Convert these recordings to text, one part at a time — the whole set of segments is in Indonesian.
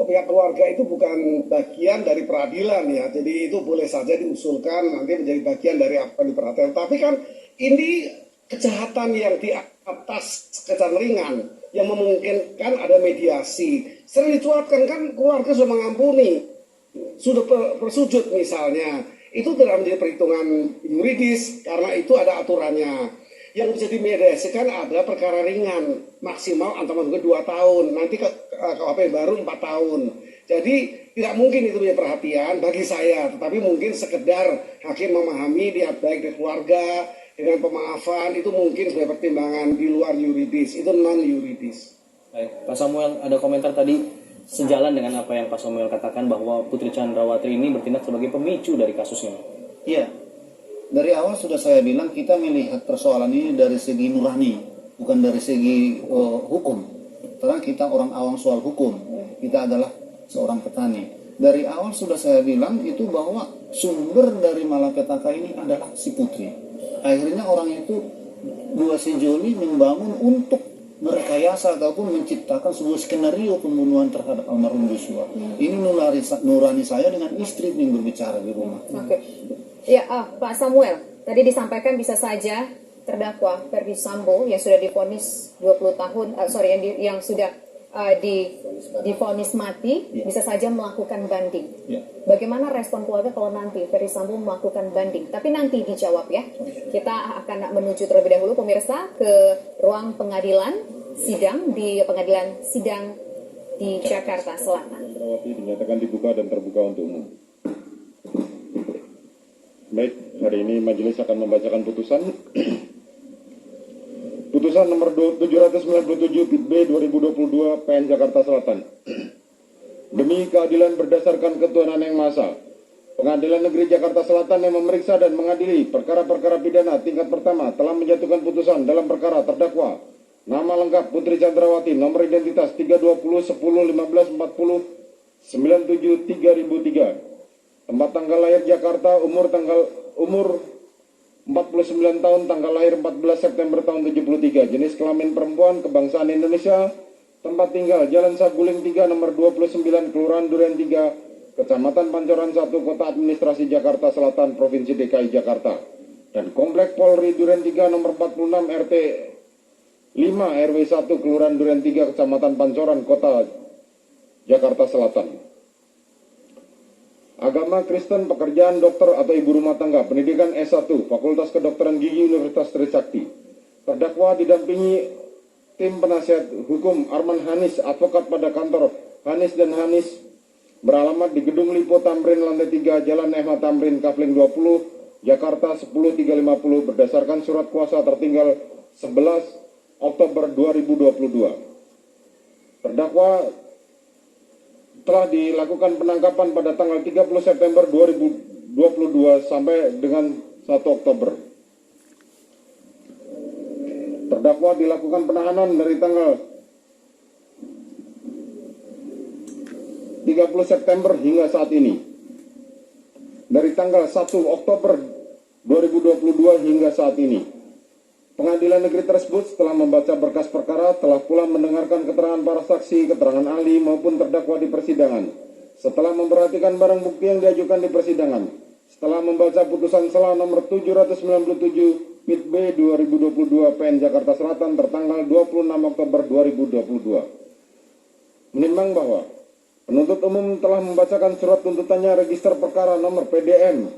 pihak keluarga itu bukan bagian dari peradilan ya, jadi itu boleh saja diusulkan nanti menjadi bagian dari apa yang diperhatikan. Tapi kan ini kejahatan yang di atas kejahatan ringan yang memungkinkan ada mediasi. Sering dicuatkan kan keluarga sudah mengampuni, sudah bersujud misalnya, itu tidak menjadi perhitungan yuridis karena itu ada aturannya. Yang bisa dimediasikan ada perkara ringan, maksimal ancaman hukuman 2 tahun, nanti KUHP baru 4 tahun. Jadi tidak mungkin itu menjadi perhatian bagi saya, tetapi mungkin sekedar hakim memahami niat baik dari keluarga dengan pemaafan itu mungkin sebagai pertimbangan di luar yuridis, itu non yuridis. Baik, Pak Samuel ada komentar tadi sejalan dengan apa yang Pak Samuel katakan bahwa Putri Chandrawati ini bertindak sebagai pemicu dari kasusnya. Iya. Dari awal sudah saya bilang kita melihat persoalan ini dari segi nurani, bukan dari segi hukum. Karena kita orang awam soal hukum, kita adalah seorang petani. Dari awal sudah saya bilang itu bahwa sumber dari malapetaka ini adalah si Putri. Akhirnya orang itu dua sejoli membangun untuk merekayasa ataupun menciptakan sebuah skenario pembunuhan terhadap almarhum Joshua. Ini nurani saya dengan istri yang berbicara di rumah. Oke. Ya, Pak Samuel, tadi disampaikan bisa saja terdakwa Ferdy Sambo yang sudah divonis 20 tahun, yang sudah divonis mati, bisa saja melakukan banding. Bagaimana respon keluarga kalau nanti Ferdy Sambo melakukan banding? Tapi nanti dijawab ya. Kita akan menuju terlebih dahulu pemirsa ke ruang pengadilan sidang di pengadilan sidang di Jakarta Selatan. Dinyatakan dibuka dan terbuka untuk umum. Baik, hari ini majelis akan membacakan putusan. Putusan nomor 797 PIT B 2022 PN Jakarta Selatan. Demi keadilan berdasarkan ketuhanan yang Maha Esa, Pengadilan Negeri Jakarta Selatan yang memeriksa dan mengadili perkara-perkara pidana tingkat pertama telah menjatuhkan putusan dalam perkara terdakwa nama lengkap Putri Chandrawati, nomor identitas 320 10 15 40 97 3003. Tempat tanggal lahir Jakarta, umur 49 tahun, tanggal lahir 14 September tahun 73, jenis kelamin perempuan, kebangsaan Indonesia, tempat tinggal Jalan Saguling 3 nomor 29, Kelurahan Duren 3, Kecamatan Pancoran 1, Kota Administrasi Jakarta Selatan, Provinsi DKI Jakarta, dan Komplek Polri Duren 3 nomor 46 RT 5 RW 1, Kelurahan Duren 3, Kecamatan Pancoran, Kota Jakarta Selatan. Agama Kristen, pekerjaan dokter atau ibu rumah tangga, pendidikan S1, Fakultas Kedokteran Gigi Universitas Trisakti. Terdakwa didampingi tim penasihat hukum Arman Hanis, advokat pada kantor Hanis dan Hanis, beralamat di Gedung Lipo Tamrin, lantai 3, Jalan Ehmad Tamrin, Kafling 20, Jakarta 10350, berdasarkan surat kuasa tertinggal 11 Oktober 2022. Terdakwa telah dilakukan penangkapan pada tanggal 30 September 2022 sampai dengan 1 Oktober. Terdakwa dilakukan penahanan dari tanggal 30 September hingga saat ini. Dari tanggal 1 Oktober 2022 hingga saat ini. Pengadilan negeri tersebut setelah membaca berkas perkara telah pula mendengarkan keterangan para saksi, keterangan ahli maupun terdakwa di persidangan. Setelah memperhatikan barang bukti yang diajukan di persidangan, setelah membaca putusan sela nomor 797 PIT B 2022 PN Jakarta Selatan tertanggal 26 Oktober 2022. Menimbang bahwa penuntut umum telah membacakan surat tuntutannya register perkara nomor PDM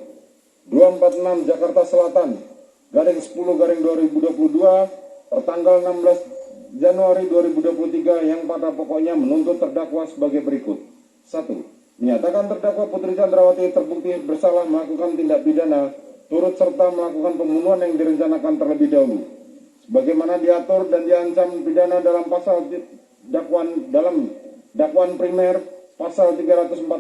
246 Jakarta Selatan garing 10 garing 2022 tertanggal 16 Januari 2023 yang pada pokoknya menuntut terdakwa sebagai berikut. 1. Menyatakan terdakwa Putri Chandrawati terbukti bersalah melakukan tindak pidana turut serta melakukan pembunuhan yang direncanakan terlebih dahulu sebagaimana diatur dan diancam pidana dalam pasal dakwaan primer pasal 340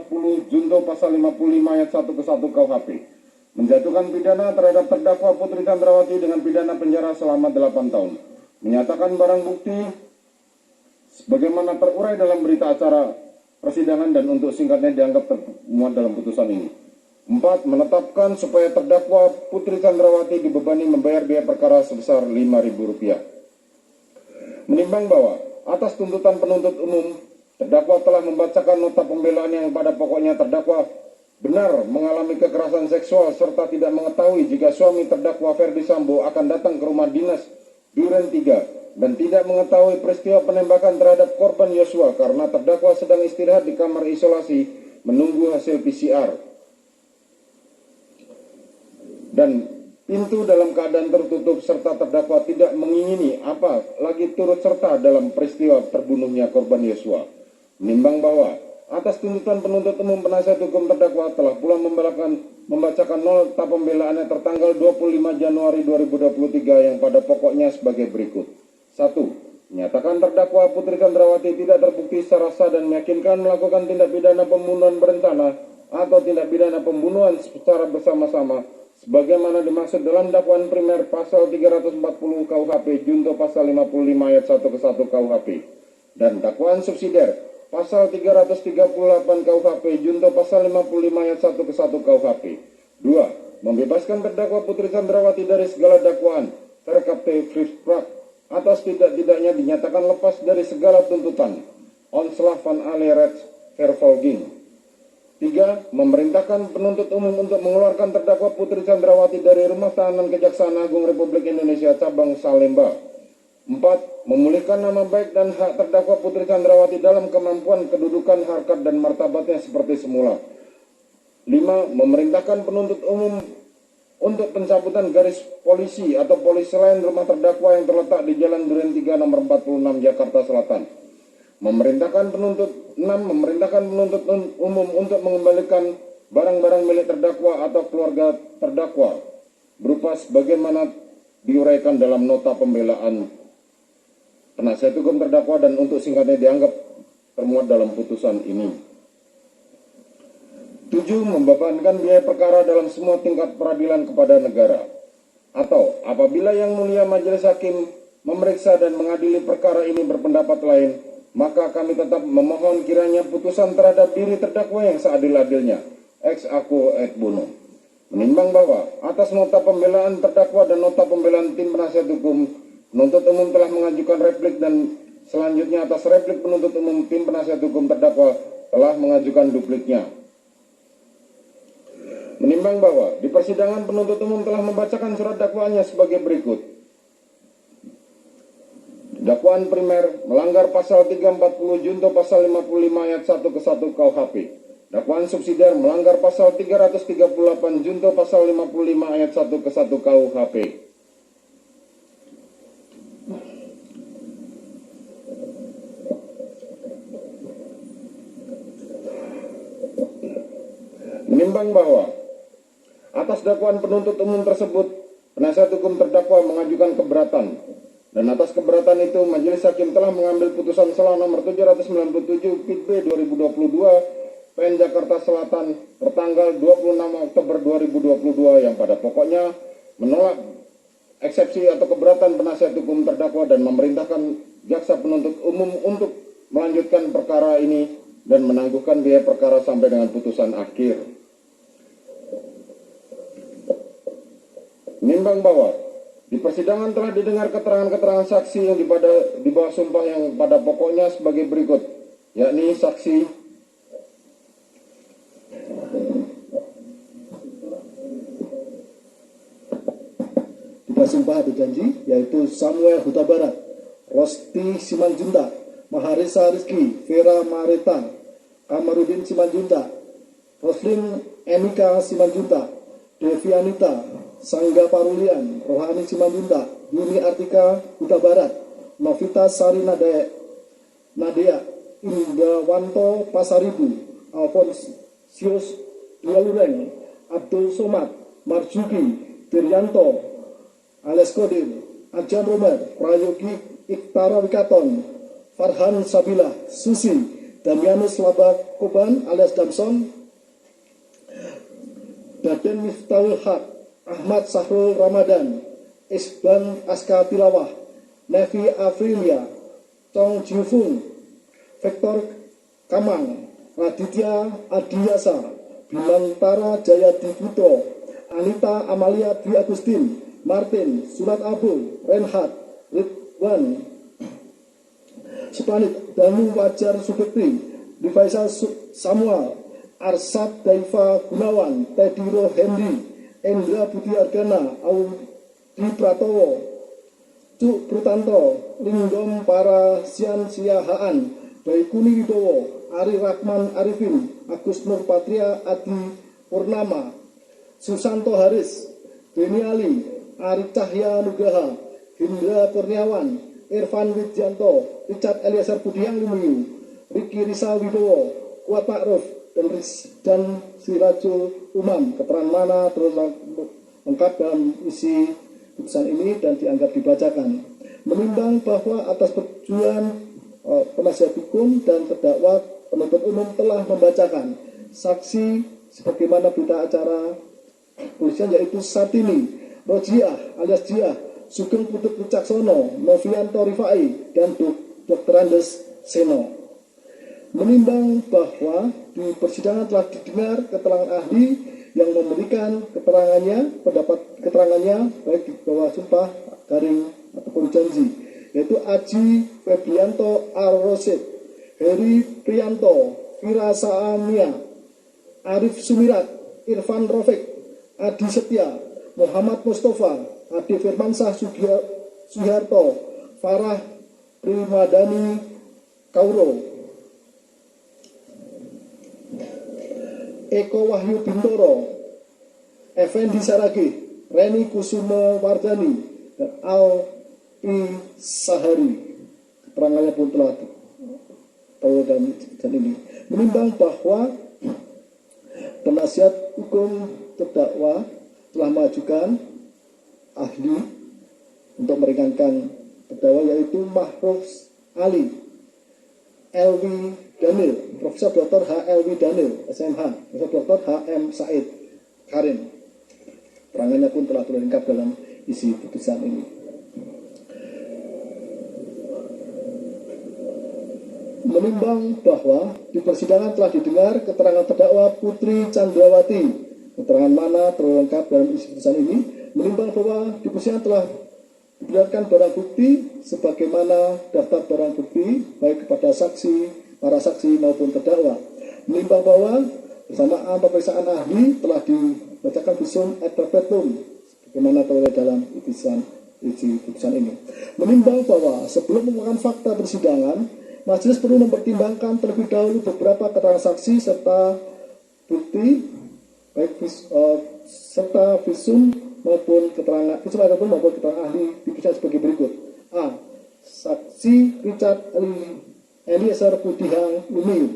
junto pasal 55 ayat 1 ke 1 KUHP. Menjatuhkan pidana terhadap terdakwa Putri Chandrawati dengan pidana penjara selama 8 tahun. Menyatakan barang bukti sebagaimana terurai dalam berita acara persidangan dan untuk singkatnya dianggap termuat dalam putusan ini. 4. Menetapkan supaya terdakwa Putri Chandrawati dibebani membayar biaya perkara sebesar Rp5.000. Menimbang bahwa atas tuntutan penuntut umum Terdakwa telah membacakan nota pembelaan yang pada pokoknya terdakwa benar mengalami kekerasan seksual serta tidak mengetahui jika suami terdakwa Ferdi Sambo akan datang ke rumah dinas Duren 3 dan tidak mengetahui peristiwa penembakan terhadap korban Yosua karena terdakwa sedang istirahat di kamar isolasi menunggu hasil PCR. Dan pintu dalam keadaan tertutup serta terdakwa tidak mengingini apa lagi turut serta dalam peristiwa terbunuhnya korban Yosua. Menimbang bahwa atas tuntutan penuntut umum penasihat hukum terdakwa telah pula membacakan nota pembelaannya tertanggal 25 Januari 2023 yang pada pokoknya sebagai berikut. 1. Menyatakan terdakwa Putri Chandrawati tidak terbukti secara sah dan meyakinkan melakukan tindak pidana pembunuhan berencana atau tindak pidana pembunuhan secara bersama-sama sebagaimana dimaksud dalam dakwaan primer pasal 340 KUHP junto pasal 55 ayat 1 ke 1 KUHP dan dakwaan subsidiar pasal 338 KUHP junto pasal 55 ayat 1 ke 1 KUHP. 2. Membebaskan terdakwa Putri Chandrawati dari segala dakwaan terkait Frisbrak atas tidak-tidaknya dinyatakan lepas dari segala tuntutan Onslaught van Aleret Vervolging. 3. Memerintahkan penuntut umum untuk mengeluarkan terdakwa Putri Chandrawati dari Rumah Tahanan Kejaksaan Agung Republik Indonesia Cabang Salemba. 4. Memulihkan nama baik dan hak terdakwa Putri Chandrawati dalam kemampuan kedudukan, harkat, dan martabatnya seperti semula. 5. Memerintahkan penuntut umum untuk pencabutan garis polisi atau polisi lain rumah terdakwa yang terletak di Jalan Duren 3 nomor 46 Jakarta Selatan. Memerintahkan penuntut umum untuk mengembalikan barang-barang milik terdakwa atau keluarga terdakwa berupa sebagaimana diuraikan dalam nota pembelaan penasihat hukum terdakwa dan untuk singkatnya dianggap termuat dalam putusan ini. 7. Membebankan biaya perkara dalam semua tingkat peradilan kepada negara. Atau apabila yang mulia majelis hakim memeriksa dan mengadili perkara ini berpendapat lain, maka kami tetap memohon kiranya putusan terhadap diri terdakwa yang seadil-adilnya, ex aequo et bono. Menimbang bahwa atas nota pembelaan terdakwa dan nota pembelaan tim penasihat hukum, penuntut umum telah mengajukan replik dan selanjutnya atas replik penuntut umum tim penasihat hukum terdakwa telah mengajukan dupliknya. Menimbang bahwa di persidangan penuntut umum telah membacakan surat dakwaannya sebagai berikut. Dakwaan primer melanggar pasal 340 junto pasal 55 ayat 1 ke 1 KUHP. Dakwaan subsidiar melanggar pasal 338 junto pasal 55 ayat 1 ke 1 KUHP. Menimbang bahwa atas dakwaan penuntut umum tersebut, penasihat hukum terdakwa mengajukan keberatan. Dan atas keberatan itu, Majelis Hakim telah mengambil putusan sela nomor 797 PIT B 2022 PN Jakarta Selatan tertanggal 26 Oktober 2022 yang pada pokoknya menolak eksepsi atau keberatan penasihat hukum terdakwa dan memerintahkan jaksa penuntut umum untuk melanjutkan perkara ini dan menangguhkan biaya perkara sampai dengan putusan akhir. Menimbang bahwa di persidangan telah didengar keterangan-keterangan saksi yang di bawah sumpah yang pada pokoknya sebagai berikut, yakni saksi di bawah sumpah berjanji yaitu Samuel Huta Barat, Rosti Simanjuntak, Maharisa Rizky, Vera Marita, Kamarudin Simanjuntak, Roslin Emika Simanjuntak, Devianita Sangga Parulian, Rohani Simanjuntak, Yuni Artika Huta Barat, Novita Sari Nadea, Indawanto Pasaribu, Alfonsius Dwalureng, Abdul Somad, Marjuki, Diryanto, alias Kodir, Ajan Romer, Prayogi Iktara Wikaton, Farhan Sabila, Susi, Damianus Labak Koban alias Damson, Daden Miftahul Haq, Ahmad Sahrul Ramadan, Isban Aska Tilawah, Nevi Afrilia, Chong Jiufung, Vektor Kamang, Raditya Adiyasa, Bimantara Jayadi Putro, Anita Amalia Dwi Agustin, Martin Sunat Abul, Renhat, Ridwan, Suplanit, Danu Wajar Subekti, Difaisal Samuel, Arsad Daifa Gunawan, Teddy Rohendi, Endra Budi Argana, Audi Pratowo, Cuk Prutanto, Linggom Para Sian Siahaan, Baikuni Wibowo, Ari Rahman Arifin, Agus Nur Patria Adi Purnama, Susanto Haris, Beni Ali, Ari Cahya Nugraha, Hindra Kurniawan, Irfan Widjanto, Richard Eliezer Budiang Lumiu, Riki Risa Wibowo, Kuat Ma'ruf, dan Sirajul Umam. Keterangan mana terus lengkap dalam isi putusan ini dan dianggap dibacakan. Menimbang bahwa atas perjuangan penasihat hukum dan terdakwa, penuntut umum telah membacakan saksi sebagaimana berita acara polisian, yaitu Satini, Rojiah alias Jiah, Sugeng Putut Wicaksono, Novianto Rifai, dan Dr. Andes Seno. Menimbang bahwa di persidangan telah didengar keterangan ahli yang memberikan keterangannya baik di bawah sumpah, garing ataupun janji, yaitu Aji Febrianto Ar-Rosid, Heri Prianto, Fira Saamia, Arif Sumirat, Irfan Rofik, Adi Setia, Muhammad Mustafa, Adi Firmansyah Sugiharto, Farah Primadani Kauro, Eko Wahyu Bintoro, Effendi Saragih, Reni Kusumo Wardani, dan Alpi Sahari. Keterangannya pun telah tahu dan ini. Menimbang bahwa penasihat hukum terdakwa telah mengajukan ahli untuk meringankan terdakwa, yaitu Mahruf Ali, Elwi Daniel, Profesor Dr. H. Elwi Daniel, SMH, Profesor Dr. H. M. Said Karim. Terangannya pun telah terlengkap dalam isi putusan ini. Menimbang bahwa di persidangan telah didengar keterangan terdakwa Putri Chandrawati, keterangan mana terlengkap dalam isi putusan ini. Menimbang bahwa di persidangan telah diperlihatkan barang bukti sebagaimana daftar barang bukti baik kepada para saksi maupun terdakwa. Menimbang bahwa bersamaan pemeriksaan ahli telah dibacakan visum et perpetuum sebagaimana terlihat dalam isi putusan ini. Menimbang bahwa sebelum mengumumkan fakta persidangan, majelis perlu mempertimbangkan terlebih dahulu beberapa keterangan saksi serta bukti baik serta visum maupun keterangan ahli diperiksa sebagai berikut. A. Saksi Richard Eliezer Budiang Lumiu.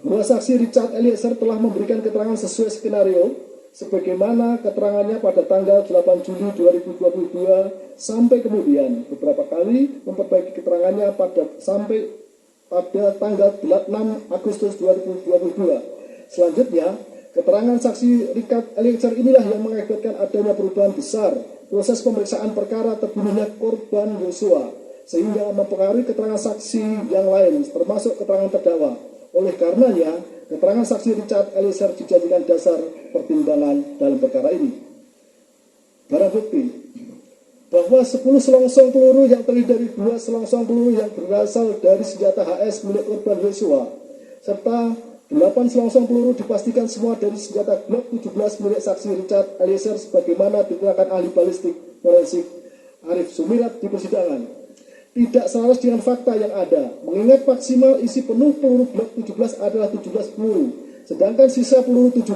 Bahwa saksi Richard Eliezer telah memberikan keterangan sesuai skenario sebagaimana keterangannya pada tanggal 8 Juli 2022 sampai kemudian beberapa kali memperbaiki keterangannya sampai pada tanggal 6 Agustus 2022. Selanjutnya, keterangan saksi Richard Eliezer inilah yang mengakibatkan adanya perubahan besar proses pemeriksaan perkara terbunuhnya korban Yosua, sehingga mempengaruhi keterangan saksi yang lain, termasuk keterangan terdakwa. Oleh karenanya, keterangan saksi Richard Eliezer dijadikan dasar pertimbangan dalam perkara ini. Barang bukti bahwa 10 selongsong peluru yang terdiri dari 2 selongsong peluru yang berasal dari senjata HS milik korban Yosua, serta 8 selongsong peluru dipastikan semua dari senjata Glock 17 milik saksi Richard Eliezer sebagaimana diterangkan ahli balistik forensik Arif Sumirat di persidangan, tidak selaras dengan fakta yang ada, mengingat maksimal isi penuh peluru Glock 17 adalah 17 peluru, sedangkan sisa peluru 17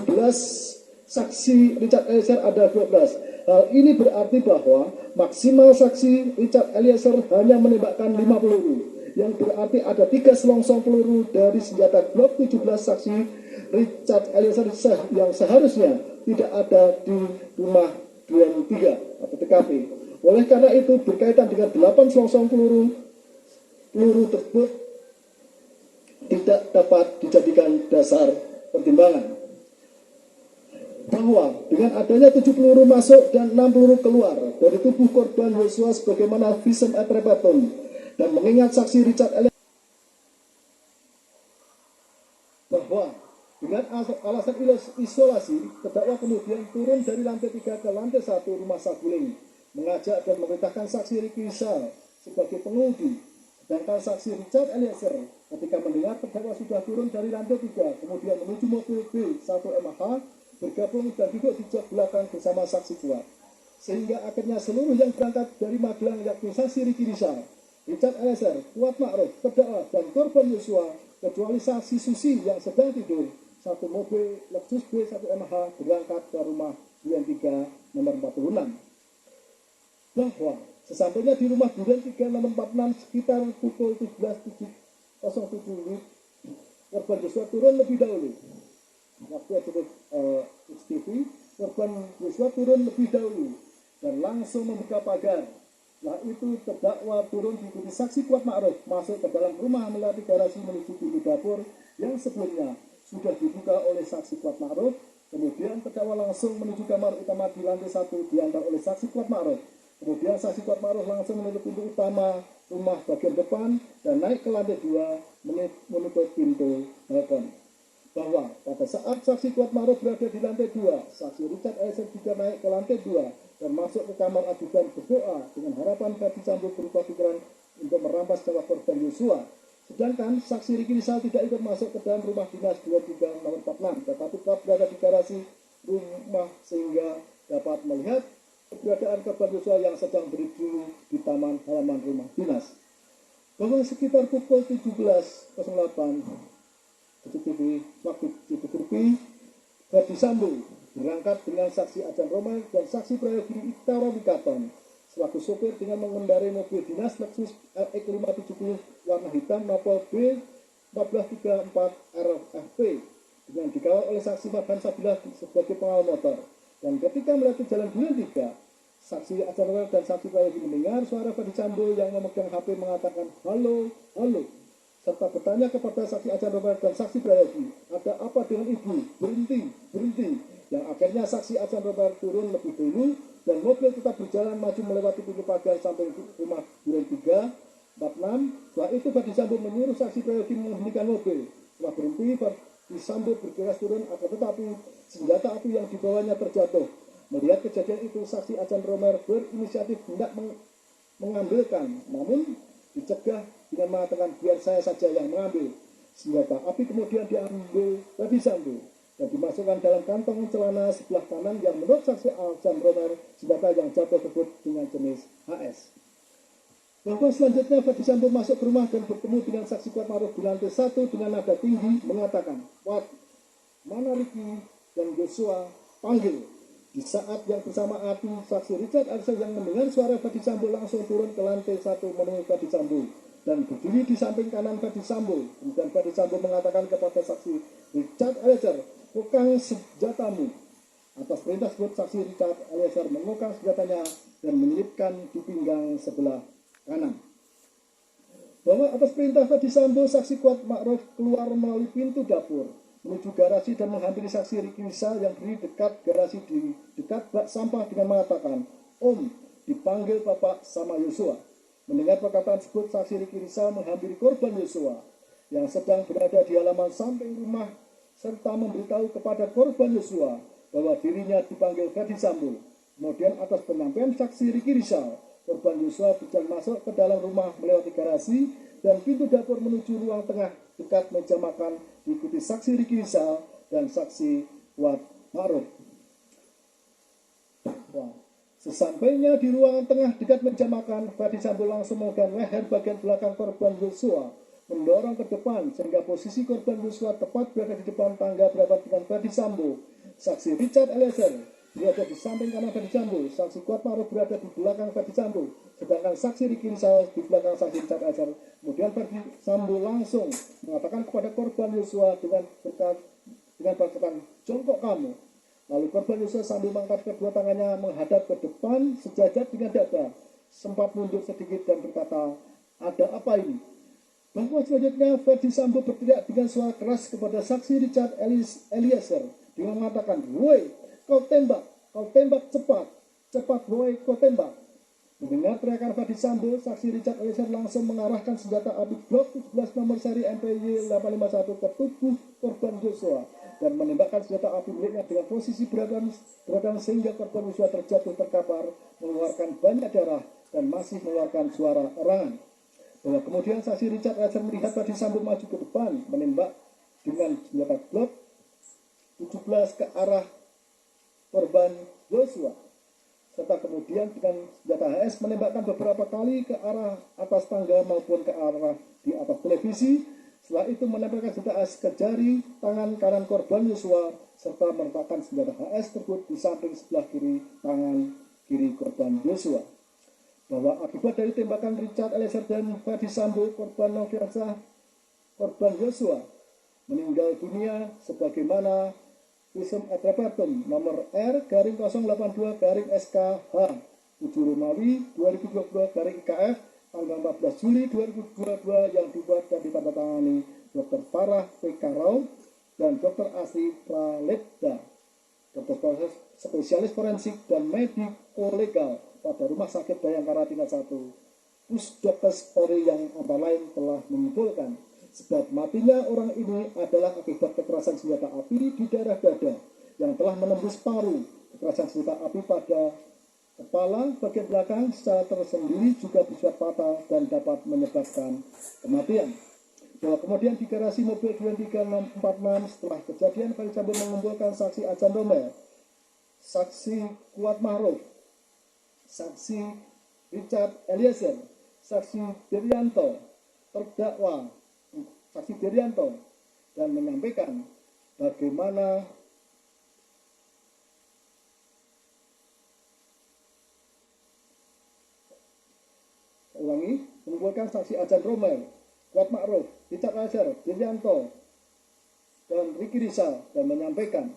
saksi Richard Eliezer ada 12. Hal ini berarti bahwa maksimal saksi Richard Eliezer hanya menembakkan 5 peluru, yang berarti ada 3 selongsong peluru dari senjata Glock 17 saksi Richard Eliezer yang seharusnya tidak ada di rumah Duren 3 atau TKP. Oleh karena itu, berkaitan dengan 8 selongsong peluru tersebut tidak dapat dijadikan dasar pertimbangan. Bahwa dengan adanya 7 peluru masuk dan 6 peluru keluar dari tubuh korban Yosua sebagaimana visum et repertum, dan mengingat saksi Richard Eliezer bahwa dengan alasan isolasi, terdakwa kemudian turun dari lantai 3 ke lantai 1 rumah Saguling, mengajak dan memerintahkan saksi Ricky Rizal sebagai pengemudi, Sedangkan saksi Richard Eliezer ketika mendengar terdakwa sudah turun dari lantai 3 kemudian menuju mobil B1MH bergabung dan duduk di jok belakang bersama saksi kuat. Sehingga akhirnya seluruh yang berangkat dari Magelang yakni saksi Ricky Rizal, Richard Eliezer, Kuat Ma'ruf, terdakwa dan korban Yosua kecuali saksi Susi yang sedang tidur, satu mobil Lexus B1MH berangkat ke rumah Duren 3 nomor 46. Bahwa sesampainya di rumah Duren 3 nomor 46 sekitar pukul 17.07 korban Yosua turun lebih dahulu. Waktu itu XTV, korban Yosua turun lebih dahulu dan langsung membuka pagar. Setelah itu terdakwa turun diikuti saksi Kuat Ma'ruf masuk ke dalam rumah melewati garasi menuju pintu dapur yang sebelumnya sudah dibuka oleh saksi Kuat Ma'ruf. Kemudian terdakwa langsung menuju kamar utama di lantai 1 diantar oleh saksi Kuat Ma'ruf. Kemudian saksi Kuat Ma'ruf langsung menutup pintu utama rumah bagian depan dan naik ke lantai 2 menutup pintu balkon. Bahwa pada saat saksi Kuat Ma'ruf berada di lantai 2, saksi Richard Eliezer juga naik ke lantai 2 dan masuk ke kamar ajudan berdoa dengan harapan Ferdi Sambo berubah pikiran untuk merampas nyawa korban Yosua. Sedangkan saksi Ricky Rizal tidak ikut masuk ke dalam rumah dinas 23 nomor 46, tetapi tetap berada di garasi rumah sehingga dapat melihat keberadaan korban Yosua yang sedang berdiri di taman halaman rumah dinas. Bahwa sekitar pukul 17.08 waktu CCTV, Ferdi Sambo berangkat dengan saksi Ajan Romer dan saksi Prayogi Iktara Wikaton selaku sopir dengan mengendarai mobil dinas Lexus LX 570 warna hitam nopol B1434 RFP dengan dikawal oleh saksi Farhan Sabilah sebagai pengawal motor. Dan ketika melewati jalan Duren 3, saksi Ajan Romer dan saksi Prayogi mendengar suara Ferdi Sambo yang memegang HP mengatakan halo, halo, serta bertanya kepada saksi Ajan Romer dan saksi Prayogi, ada apa dengan ibu? Berhenti, berhenti. Yang akhirnya saksi Ajan Romer turun lebih dulu dan mobil tetap berjalan maju melewati pintu pagar sampai rumah Duren 3, 46. Setelah itu Ferdi Sambo menyuruh saksi Prayogi menghentikan mobil. Setelah berhenti, Ferdi Sambo bergegas turun akan tetapi senjata api yang dibawanya terjatuh. Melihat kejadian itu, saksi Ajan Romer berinisiatif hendak mengambilkan, namun dicegah dengan mengatakan biar saya saja yang mengambil. Senjata api kemudian diambil Ferdi Sambo dan dimasukkan dalam kantong celana sebelah kanan yang menurut saksi Ajan Romer senjata yang jatuh tersebut dengan jenis HS. Bahwa selanjutnya Ferdi Sambo masuk ke rumah dan bertemu dengan saksi Kuat Ma'ruf di lantai 1 dengan nada tinggi mengatakan, Kuat, mana Ricky dan Yosua, panggil. Di saat yang bersamaan saksi Richard Eliezer yang mendengar suara Ferdi Sambo langsung turun ke lantai 1 menemui Ferdi Sambo dan berdiri di samping kanan Ferdi Sambo. Kemudian Ferdi Sambo mengatakan kepada saksi Richard Eliezer, kokang senjatamu. Atas perintah tersebut saksi Richard Eliezer mengokang senjatanya dan menyelipkan di pinggang sebelah kanan. Bahwa atas perintah Ferdi Sambo, saksi Kuat Ma'ruf keluar melalui pintu dapur menuju garasi dan menghampiri saksi Ricky Rizal yang berdiri dekat garasi di dekat bak sampah dengan mengatakan, Om, dipanggil Bapak sama Yosua. Mendengar perkataan tersebut, saksi Ricky Rizal menghampiri korban Yosua yang sedang berada di halaman samping rumah serta memberitahu kepada korban Yosua bahwa dirinya dipanggil Ferdi Sambo. Kemudian atas penyampaian saksi Ricky Rizal, korban Yosua berjalan masuk ke dalam rumah melewati garasi dan pintu dapur menuju ruang tengah dekat meja makan diikuti saksi Ricky Rizal dan saksi Kuat Ma'ruf. Sesampainya di ruangan tengah dekat meja makan, Ferdi Sambo langsung memegang leher bagian belakang korban Yosua, mendorong ke depan sehingga posisi korban Yosua tepat berada di depan tangga berapat dengan Ferdi Sambo. Saksi Richard Eliezer berada di samping kanan Ferdi Sambo, saksi Kuat Ma'ruf berada di belakang Ferdi Sambo, sedangkan saksi Ricky Rizal di belakang saksi Richard Eliezer. Kemudian Ferdi Sambo langsung mengatakan kepada korban Yosua dengan perkataan, jongkok kamu. Lalu korban Yosua sambil mengangkat kedua tangannya menghadap ke depan sejajar dengan dada, sempat mundur sedikit dan berkata, ada apa ini? Bahwa selanjutnya Ferdi Sambo berteriak dengan suara keras kepada saksi Richard Eliezer dengan mengatakan, woi, kau tembak cepat, cepat woi, kau tembak. Mendengar teriakan Ferdi Sambo, saksi Richard Eliezer langsung mengarahkan senjata api Glock 17 nomor seri MPY 851 ke tubuh korban Yosua dan menembakkan senjata api miliknya dengan posisi beradaan sehingga korban Yosua terjatuh terkapar, mengeluarkan banyak darah dan masih mengeluarkan suara erangan. Bahwa kemudian saksi Richard Eliezer melihat Verdi Sambo maju ke depan menembak dengan senjata Glock 17 ke arah korban Joshua, serta kemudian dengan senjata HS menembakkan beberapa kali ke arah atas tangga maupun ke arah di atas televisi. Setelah itu menempelkan senjata HS ke jari tangan kanan korban Joshua serta meletakkan senjata HS tersebut di samping sebelah kiri tangan kiri korban Joshua. Bahwa akibat dari tembakan Richard Eliezer dan Verdi Sambo, korban Nofriansah, korban Joshua meninggal dunia sebagaimana visum et repertum nomor R-082-SKH 7 Romawi 2022-IKF tanggal 14 Juli 2022 yang dibuat dan ditandatangani Dr. Farah P. Karau dan Dr. Asri Praledda, dokter spesialis forensik dan mediko-legal pada Rumah Sakit Bayangkara tingkat 1 Pusdokes Polri, yang antara lain telah menyimpulkan sebab matinya orang ini adalah akibat kekerasan senjata api di daerah dada yang telah menembus paru. Kekerasan senjata api pada kepala bagian belakang secara tersendiri juga bersifat fatal dan dapat menyebabkan kematian. Bahwa kemudian di garasi mobil 23646 setelah kejadian Verdi Sambo mengumpulkan saksi Adjan Romel, saksi Kuat Ma'ruf, saksi Richard Eliezer, saksi Derianto, terdakwa saksi Derianto, dan menyampaikan bagaimana mengumpulkan saksi Adjan Romel, Kuat Ma'ruf, Richard Eliezer, Derianto, dan Ricky Rizal, dan menyampaikan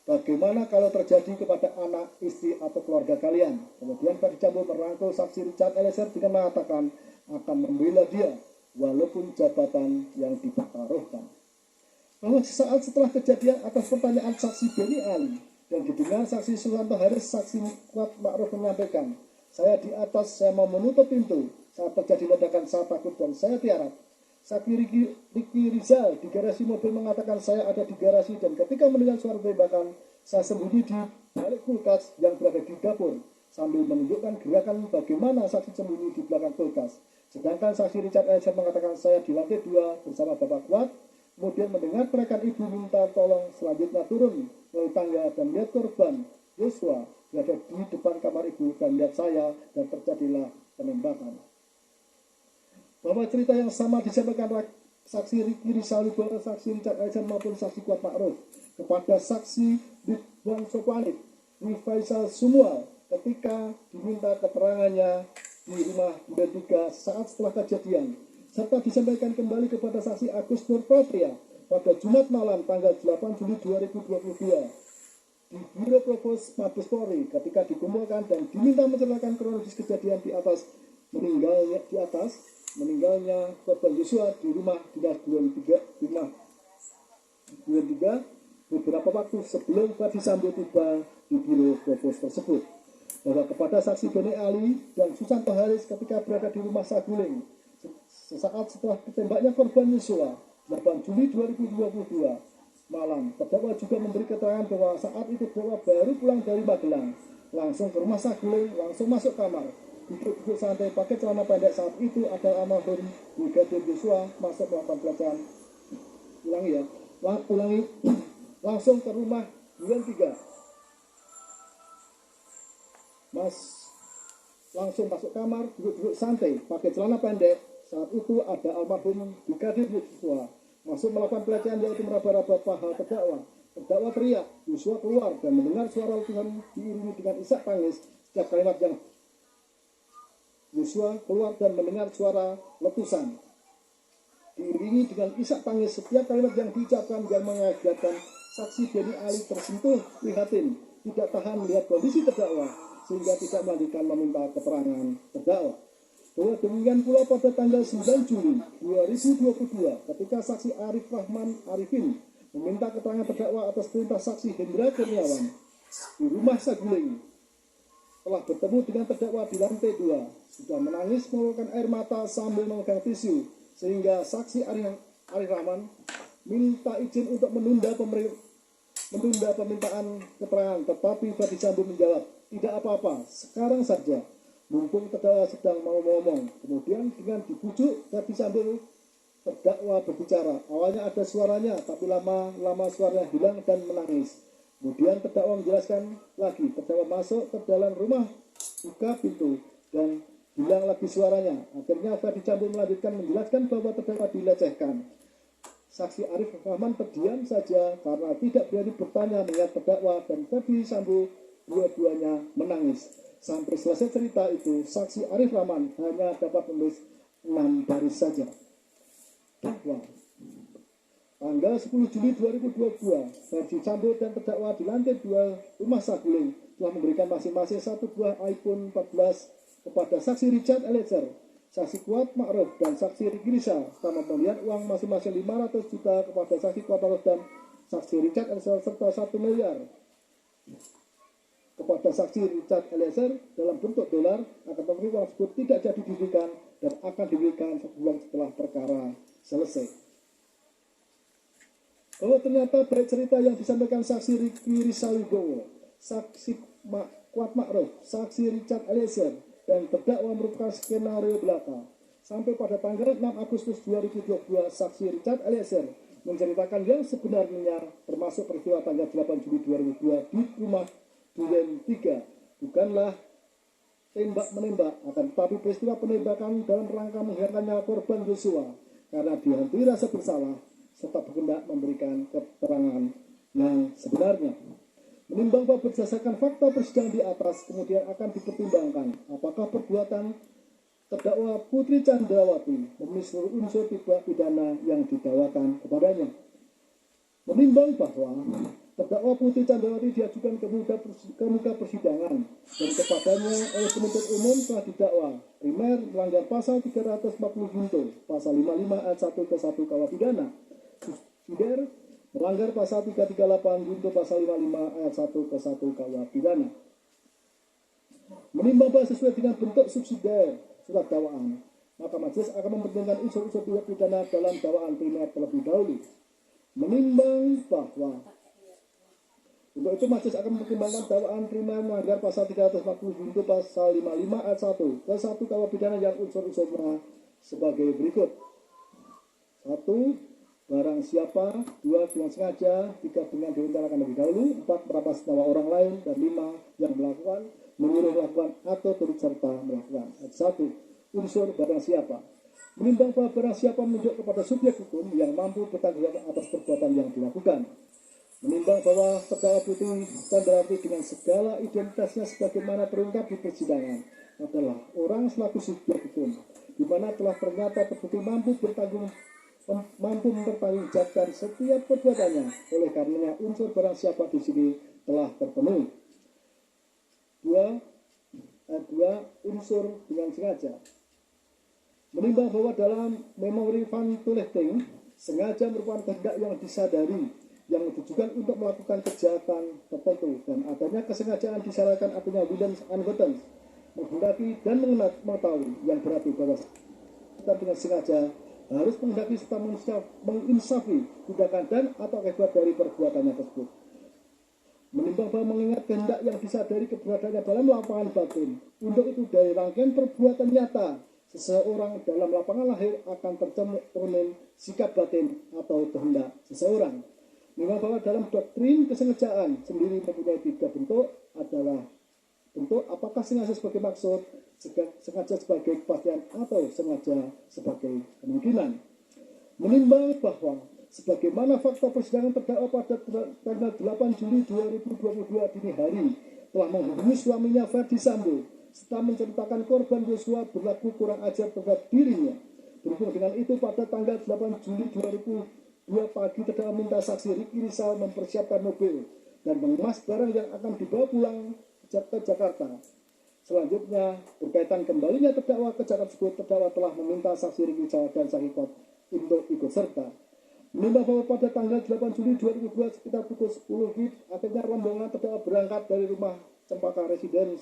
bagaimana kalau terjadi kepada anak, istri, atau keluarga kalian. Kemudian Verdi Sambo merangkul saksi Richard Eliezer dengan mengatakan akan membela dia walaupun jabatan yang dipertaruhkan. Bahwa sesaat setelah kejadian atas pertanyaan saksi Benny Ali dan didengar saksi Susanto Haris, saksi Kuat Ma'ruf menyampaikan, saya di atas, saya mau menutup pintu. Saat terjadi ledakan saya takut dan saya tiarap. Saksi Ricky Rizal di garasi mobil mengatakan saya ada di garasi dan ketika mendengar suara tembakan saya sembunyi di balik kulkas yang berada di dapur sambil menunjukkan gerakan bagaimana saksi sembunyi di belakang kulkas. Sedangkan saksi Richard Eliezer mengatakan saya di lantai 2 bersama Bapak Kuat, kemudian mendengar teriakan ibu minta tolong, selanjutnya turun melalui tangga dan melihat korban Joshua berada di depan kamar ibu dan melihat saya dan terjadilah penembakan. Bahwa cerita yang sama disampaikan saksi Ricky Rizal, saksi Richard Eliezer maupun saksi Kuat Ma'ruf kepada saksi Ridwan Soplanit, Faisal Sumual ketika diminta keterangannya di rumah Duren 3 saat setelah kejadian, serta disampaikan kembali kepada saksi Agus Nurpatria pada Jumat malam tanggal 8 Juli 2022 di Biro Provos Mabes Polri ketika dikumpulkan dan diminta menceritakan kronologis kejadian di atas meninggalnya korban Joshua di rumah dinas Duren 3 beberapa waktu sebelum Verdi Sambo tiba di Biro Provos tersebut. Bahwa kepada saksi Benny Ali dan Susanto Haris ketika berada di rumah Saguling sesaat setelah ditembaknya korban Joshua 8 Juli 2022 malam, terdakwa juga memberi keterangan bahwa saat itu terdakwa baru pulang dari Magelang, langsung ke rumah Saguling, langsung masuk kamar, duduk santai pakai celana pendek. Saat itu ada almarhum Brigadir Joshua masuk melakukan pelecehan. Langsung ke rumah Duren 3. Langsung masuk kamar, duduk santai, pakai celana pendek. Saat itu ada almarhum Brigadir Joshua masuk melakukan pelecehan, yaitu meraba-raba paha terdakwa. Terdakwa teriak, Joshua keluar dan mendengar suara letusan diiringi dengan isak tangis. Setiap kalimat yang Joshua keluar dan mendengar suara letusan diiringi dengan isak tangis. Setiap kalimat yang diucapkan yang mengagetkan saksi Benny Ali tersentuh prihatin, tidak tahan melihat kondisi terdakwa sehingga tidak melanjutkan meminta keterangan terdakwa. Bahwa demikian pula pada tanggal 9 Juli 2022 ketika saksi Arif Rahman Arifin meminta keterangan terdakwa atas perintah saksi Hendra Kurniawan di rumah Saguling, telah bertemu dengan terdakwa di lantai 2, sudah menangis mengeluarkan air mata sambil memegang tisu, sehingga saksi Arif Rahman minta izin untuk menunda permintaan keterangan, tetapi Verdi Sambo menjawab, tidak apa-apa, sekarang saja. Mumpung terdakwa sedang mau ngomong, kemudian dengan dibujuk Verdi Sambo, terdakwa berbicara. Awalnya ada suaranya, tapi lama suaranya hilang dan menangis. Kemudian terdakwa menjelaskan lagi, terdakwa masuk ke dalam rumah, buka pintu, dan hilang lagi suaranya. Akhirnya Verdi Sambo melanjutkan menjelaskan bahwa terdakwa dilecehkan. Saksi Arif Rahman terdiam saja karena tidak berani bertanya melihat terdakwa, dan Verdi Sambo dua-duanya menangis. Sampai selesai cerita itu, saksi Arif Rahman hanya dapat menulis 6 baris saja. Dakwa. Tanggal 10 Juli 2022, Verdi Sambo dan terdakwa di lantai 2 Rumah Saguling telah memberikan masing-masing 1 buah iPhone 14 kepada saksi Richard Eliezer, saksi Kuat Ma'ruf, dan saksi Riki Rizal, serta pemberian uang masing-masing 500 juta kepada saksi Kuat Ma'ruf dan saksi Richard Eliezer, serta 1 miliar kepada saksi Richard Eliezer dalam bentuk dolar. Akan tetapi uang tersebut tidak jadi diberikan dan akan diberikan 1 bulan setelah perkara selesai. Bahwa ternyata baik cerita yang disampaikan saksi Riki Rizal Wibowo, saksi Kuat Ma'ruf, saksi Richard Eliezer, dan terdakwa merupakan skenario belaka. Sampai pada tanggal 6 Agustus 2022, saksi Richard Eliezer menceritakan yang sebenarnya, termasuk peristiwa tanggal 8 Juli 2002 di rumah Duren 3 bukanlah tembak-menembak, akan tetapi peristiwa penembakan dalam rangka menghilangkan nyawa korban Joshua karena dihantui rasa bersalah serta berkehendak memberikan keterangan yang sebenarnya. Menimbang bahwa berdasarkan fakta persidangan di atas, kemudian akan dipertimbangkan apakah perbuatan terdakwa Putri Candrawati memenuhi seluruh unsur tindak pidana yang didakwakan kepadanya. Menimbang bahwa terdakwa Putri Candrawati diajukan ke muka persidangan dan kepadanya oleh penuntut umum telah didakwa primer melanggar pasal 340 junto, pasal 55 ayat 1 ke 1 KUH pidana, subsidiar melanggar pasal 338 junto, pasal 55 ayat 1 ke 1 KUH pidana. Menimbang bahwa sesuai dengan bentuk subsidiar surat dakwaan, maka majelis akan mempertimbangkan unsur-unsur tindak pidana dalam dakwaan primer terlebih dahulu. Menimbang bahwa untuk itu majelis akan mempertimbangkan dakwaan primer melanggar pasal 340 junto, pasal 55 ayat 1 ke 1 KUH pidana yang unsur-unsurnya sebagai berikut. 1. Barang siapa. 2. Dengan sengaja. 3. Dengan direncanakan lebih dahulu. 4. Merampas nyawa orang lain. Dan 5. Yang melakukan, menyuruh melakukan, atau turut serta melakukan. 1. Unsur barang siapa. Menimbang bahwa barang siapa menunjuk kepada subjek hukum yang mampu bertanggung jawab atas perbuatan yang dilakukan. Menimbang bahwa terdakwa Putri Candrawati dengan segala identitasnya sebagaimana terungkap di persidangan adalah orang selaku subjek hukum, di mana telah ternyata terbukti mampu mempertanggungjawabkan setiap perbuatannya. Oleh karenanya unsur barang siapa di sini telah terpenuhi. 2. Unsur dengan sengaja. Menimbang bahwa dalam memori van Tulechting sengaja merupakan kehendak yang disadari yang ditujukan untuk melakukan kejahatan tertentu, dan adanya kesengajaan disyaratkan artinya willens and competence, menghendaki dan mengetahui, yang berarti bahwa kita dengan sengaja harus menghendaki serta menginsafi tindakan dan atau akibat dari perbuatannya tersebut. Menimbang bahwa mengingat kehendak yang disadari keberadaannya dalam lapangan batin, untuk itu dari rangkaian perbuatan nyata seseorang dalam lapangan lahir akan tercermin sikap batin atau kehendak seseorang. Menimbang bahwa dalam doktrin kesengajaan sendiri mempunyai 3 bentuk, adalah bentuk apakah sengaja sebagai maksud, sengaja sebagai kepastian, atau sengaja sebagai kemungkinan. Menimbang bahwa sebagaimana fakta persidangan terdakwa pada tanggal 8 Juli 2022 dini hari telah menghubungi suaminya Verdi Sambo serta menceritakan korban Joshua berlaku kurang ajar terhadap dirinya. Berhubung dengan itu, pada tanggal 8 Juli 2022 pagi terdakwa minta saksi Riki Rizal mempersiapkan mobil dan mengemas barang yang akan dibawa pulang ke Jakarta. Selanjutnya, berkaitan kembalinya terdakwa ke Jakarta tersebut, terdakwa telah meminta saksi Riki Rizal dan saksi Kuat untuk ikut serta. Menimbang bahwa pada tanggal 8 Juli 2002 sekitar pukul 10 WIB, akhirnya rombongan terdakwa berangkat dari rumah Cempaka Residence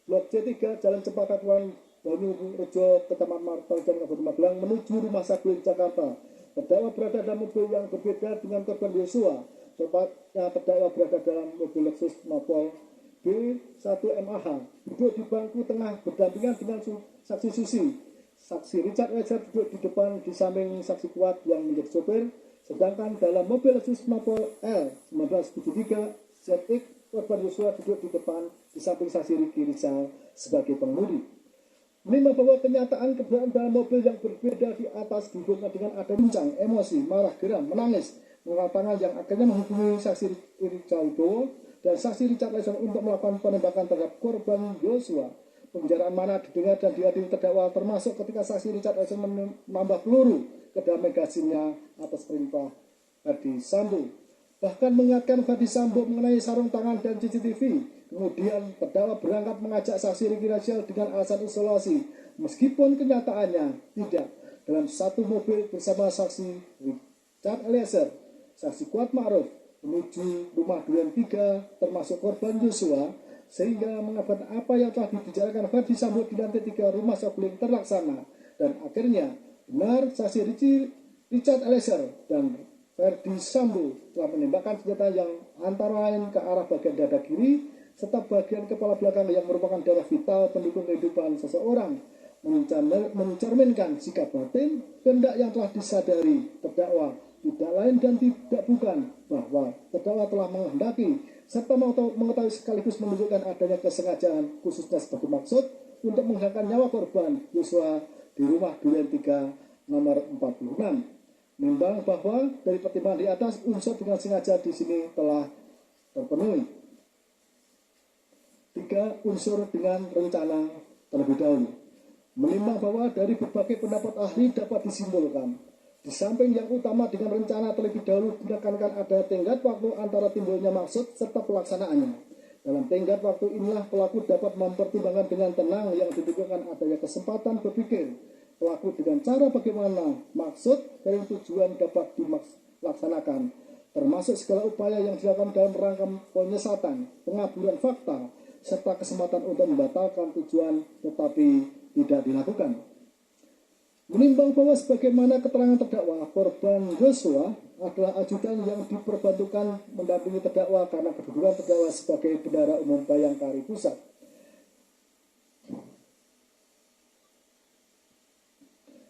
Blok C3 Jalan Cempaka Tuan Banyurejo, Kecamatan Martel, Kabupaten Magelang menuju Rumah Saguling, Jakarta. Terdakwa berada dalam mobil yang berbeda dengan korban Joshua. Tepatnya terdakwa berada dalam mobil Lexus Mopol B1MAH duduk di bangku tengah berdampingan dengan saksi Susi. Saksi Richard Eliezer duduk di depan di samping saksi Kuat yang menjadi sopir, sedangkan dalam mobil Lexus Mapol L 1973 ZX korban Yosua duduk di depan di samping saksi Ricky Rizal sebagai pengemudi. Menimbang bahwa kenyataan keberadaan dalam mobil yang berbeda di atas dihubungkan dengan ada bincang, emosi, marah, geram, menangis, mengangkat tangan yang akhirnya menghubungi saksi Rizal Wibowo dan saksi Richard Eliezer untuk melakukan penembakan terhadap korban Yosua. Pembicaraan mana didengar dan dihadiri terdakwa termasuk ketika saksi Richard Eliezer menambah peluru ke dalam magazinnya atas perintah Ferdi Sambo. Bahkan mengingatkan Ferdi Sambo mengenai sarung tangan dan CCTV. Kemudian terdakwa berangkat mengajak saksi Ricky Rizal dengan alasan isolasi, meskipun kenyataannya tidak. Dalam satu mobil bersama saksi Richard Eliezer, saksi Kuat Ma'ruf menuju rumah Duren 3 termasuk korban Yosua, sehingga mengakibatkan apa yang telah dibicarakan Ferdi Sambo di lantai 3 rumah Saguling terlaksana. Dan akhirnya benar saksi Richard Eliezer dan Ferdi Sambo telah menembakkan senjata yang antara lain ke arah bagian dada kiri serta bagian kepala belakang yang merupakan darah vital pendukung kehidupan seseorang, mencerminkan sikap batin kehendak yang telah disadari terdakwa tidak lain dan tidak bukan bahwa terdakwa telah menghendaki serta mengetahui sekaligus menunjukkan adanya kesengajaan khususnya sebagai maksud untuk menghilangkan nyawa korban Yosua di rumah Duren 3 nomor 46. Menimbang bahwa dari pertimbangan di atas unsur dengan sengaja di sini telah terpenuhi. 3. Unsur dengan rencana terlebih dahulu. Menimbang bahwa dari berbagai pendapat ahli dapat disimpulkan, di samping yang utama dengan rencana terlebih dahulu ditekankan ada tenggat waktu antara timbulnya maksud serta pelaksanaannya. Dalam tenggat waktu inilah pelaku dapat mempertimbangkan dengan tenang yang ditunjukkan adanya kesempatan berpikir pelaku dengan cara bagaimana maksud dan tujuan dapat dilaksanakan, termasuk segala upaya yang dilakukan dalam rangka penyesatan, pengaburan fakta, serta kesempatan untuk membatalkan tujuan tetapi tidak dilakukan. Menimbang bahwa sebagaimana keterangan terdakwa, korban Yosua adalah ajudan yang diperbantukan mendampingi terdakwa karena kedudukan terdakwa sebagai bendahara umum Bayangkari Pusat.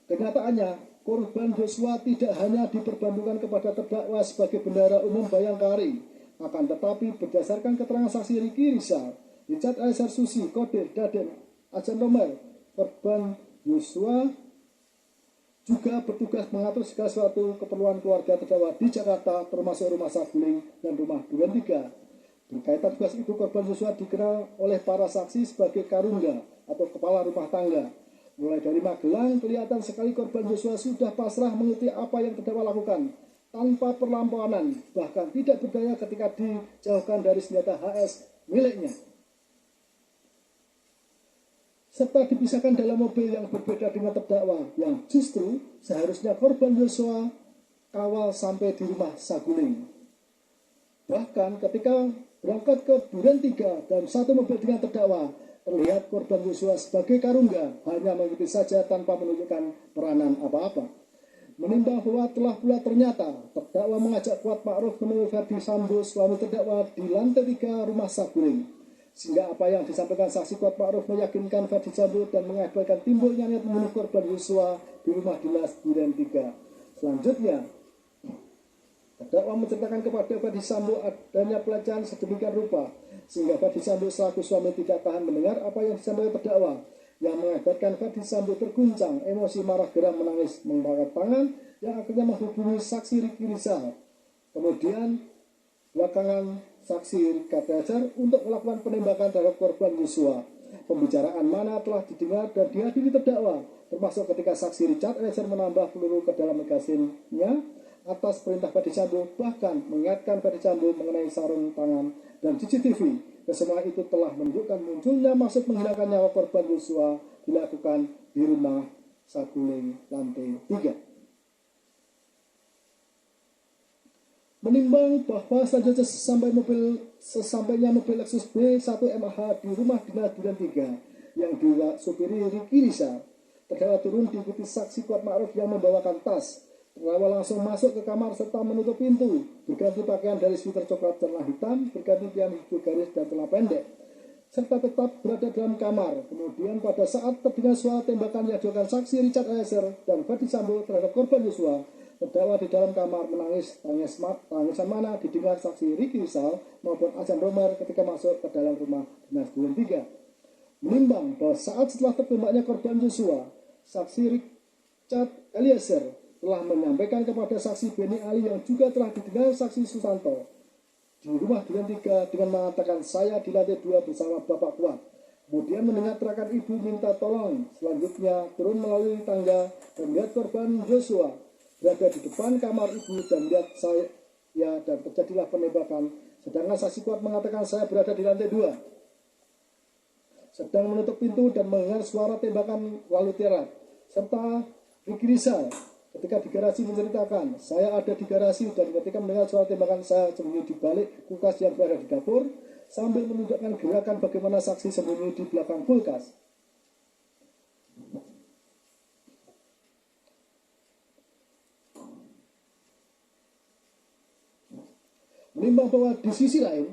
Kenyataannya, korban Yosua tidak hanya diperbantukan kepada terdakwa sebagai bendahara umum Bayangkari, akan tetapi berdasarkan keterangan saksi Ricky Rizal, Richard Eliezer Susi, Kodir, Daden, Ajan Romer, korban Yosua juga bertugas mengatur segala suatu keperluan keluarga terdakwa di Jakarta, termasuk rumah Saguling dan rumah Duren 3. Berkaitan tugas itu, korban Yosua dikenal oleh para saksi sebagai karungga atau kepala rumah tangga. Mulai dari Magelang, kelihatan sekali korban Yosua sudah pasrah mengikuti apa yang terdakwa lakukan, tanpa perlampanan, bahkan tidak berdaya ketika dijauhkan dari senjata HS miliknya. Serta dipisahkan dalam mobil yang berbeda dengan terdakwa, yang justru seharusnya korban Yosua kawal sampai di rumah Saguling. Bahkan ketika berangkat ke Duren 3 dalam satu mobil dengan terdakwa, terlihat korban Yosua sebagai karungga hanya mengikuti saja tanpa menunjukkan peranan apa-apa. Menimbang bahwa telah pula ternyata terdakwa mengajak Kuat Ma'ruf menemui Ferdi Sambo suami terdakwa di lantai 3 rumah Saguling, sehingga apa yang disampaikan saksi Kuat Ma'ruf meyakinkan Ferdi Sambo dan mengakibatkan timbulnya niat membunuh korban Yosua di rumah dinas Duren 3. Selanjutnya, terdakwa menceritakan kepada Ferdi Sambo adanya pelecehan sedemikian rupa sehingga Ferdi Sambo selaku suami tidak tahan mendengar apa yang disampaikan terdakwa, yang mengakibatkan Ferdi Sambo terguncang, emosi, marah, geram, menangis, mengangkat tangan, yang akhirnya menghubungi saksi Ricky Rizal. Kemudian belakangan saksi Richard Eliezer untuk melakukan penembakan terhadap korban Yosua. Pembicaraan mana telah didengar dan dihadiri terdakwa, termasuk ketika saksi Richard Eliezer menambah peluru ke dalam magazinnya atas perintah Ferdi Sambo, bahkan mengingatkan Ferdi Sambo mengenai sarung tangan dan CCTV. Kesemua itu telah menunjukkan munculnya maksud menghilangkan nyawa korban Yosua dilakukan di rumah Saguling lantai 3. Menimbang bahwa selanjutnya sesampainya mobil Lexus B1MAH di rumah dinas Duren 3 yang disupiri Ricky Rizal, terdakwa turun diikuti saksi Kuat Ma'ruf yang membawakan tas. terdakwa langsung masuk ke kamar serta menutup pintu, berganti pakaian dari sweater coklat celana hitam, berganti tiang hijau garis dan celana pendek, serta tetap berada dalam kamar. Kemudian pada saat terdengar suara tembakan yang dilakukan saksi Richard Eliezer dan Verdi Sambo terhadap korban Yosua, terdakwa di dalam kamar menangis. Tangisan mana didengar saksi Ricky Rizal maupun Azan Romer ketika masuk ke dalam rumah dinas Duren 3. Menimbang bahwa saat setelah tertembaknya korban Yosua, saksi Richard Eliezer telah menyampaikan kepada saksi Benny Ali yang juga telah didengar saksi Susanto di rumah Duren 3 dengan mengatakan saya di lantai 2 bersama Bapak Kuat. Kemudian mendengar teriakan ibu minta tolong. Selanjutnya turun melalui tangga dan melihat korban Yosua berada di depan kamar ibu dan melihat saya dan terjadilah penembakan. Sedangkan saksi Kuat mengatakan saya berada di lantai 2 sedang menutup pintu dan mendengar suara tembakan lalu terat. Serta Ricky Rizal ketika di garasi menceritakan, saya ada di garasi dan ketika mendengar suara tembakan saya sembunyi di balik kulkas yang berada di dapur sambil menunjukkan gerakan bagaimana saksi sembunyi di belakang kulkas. Menimbang bahwa di sisi lain,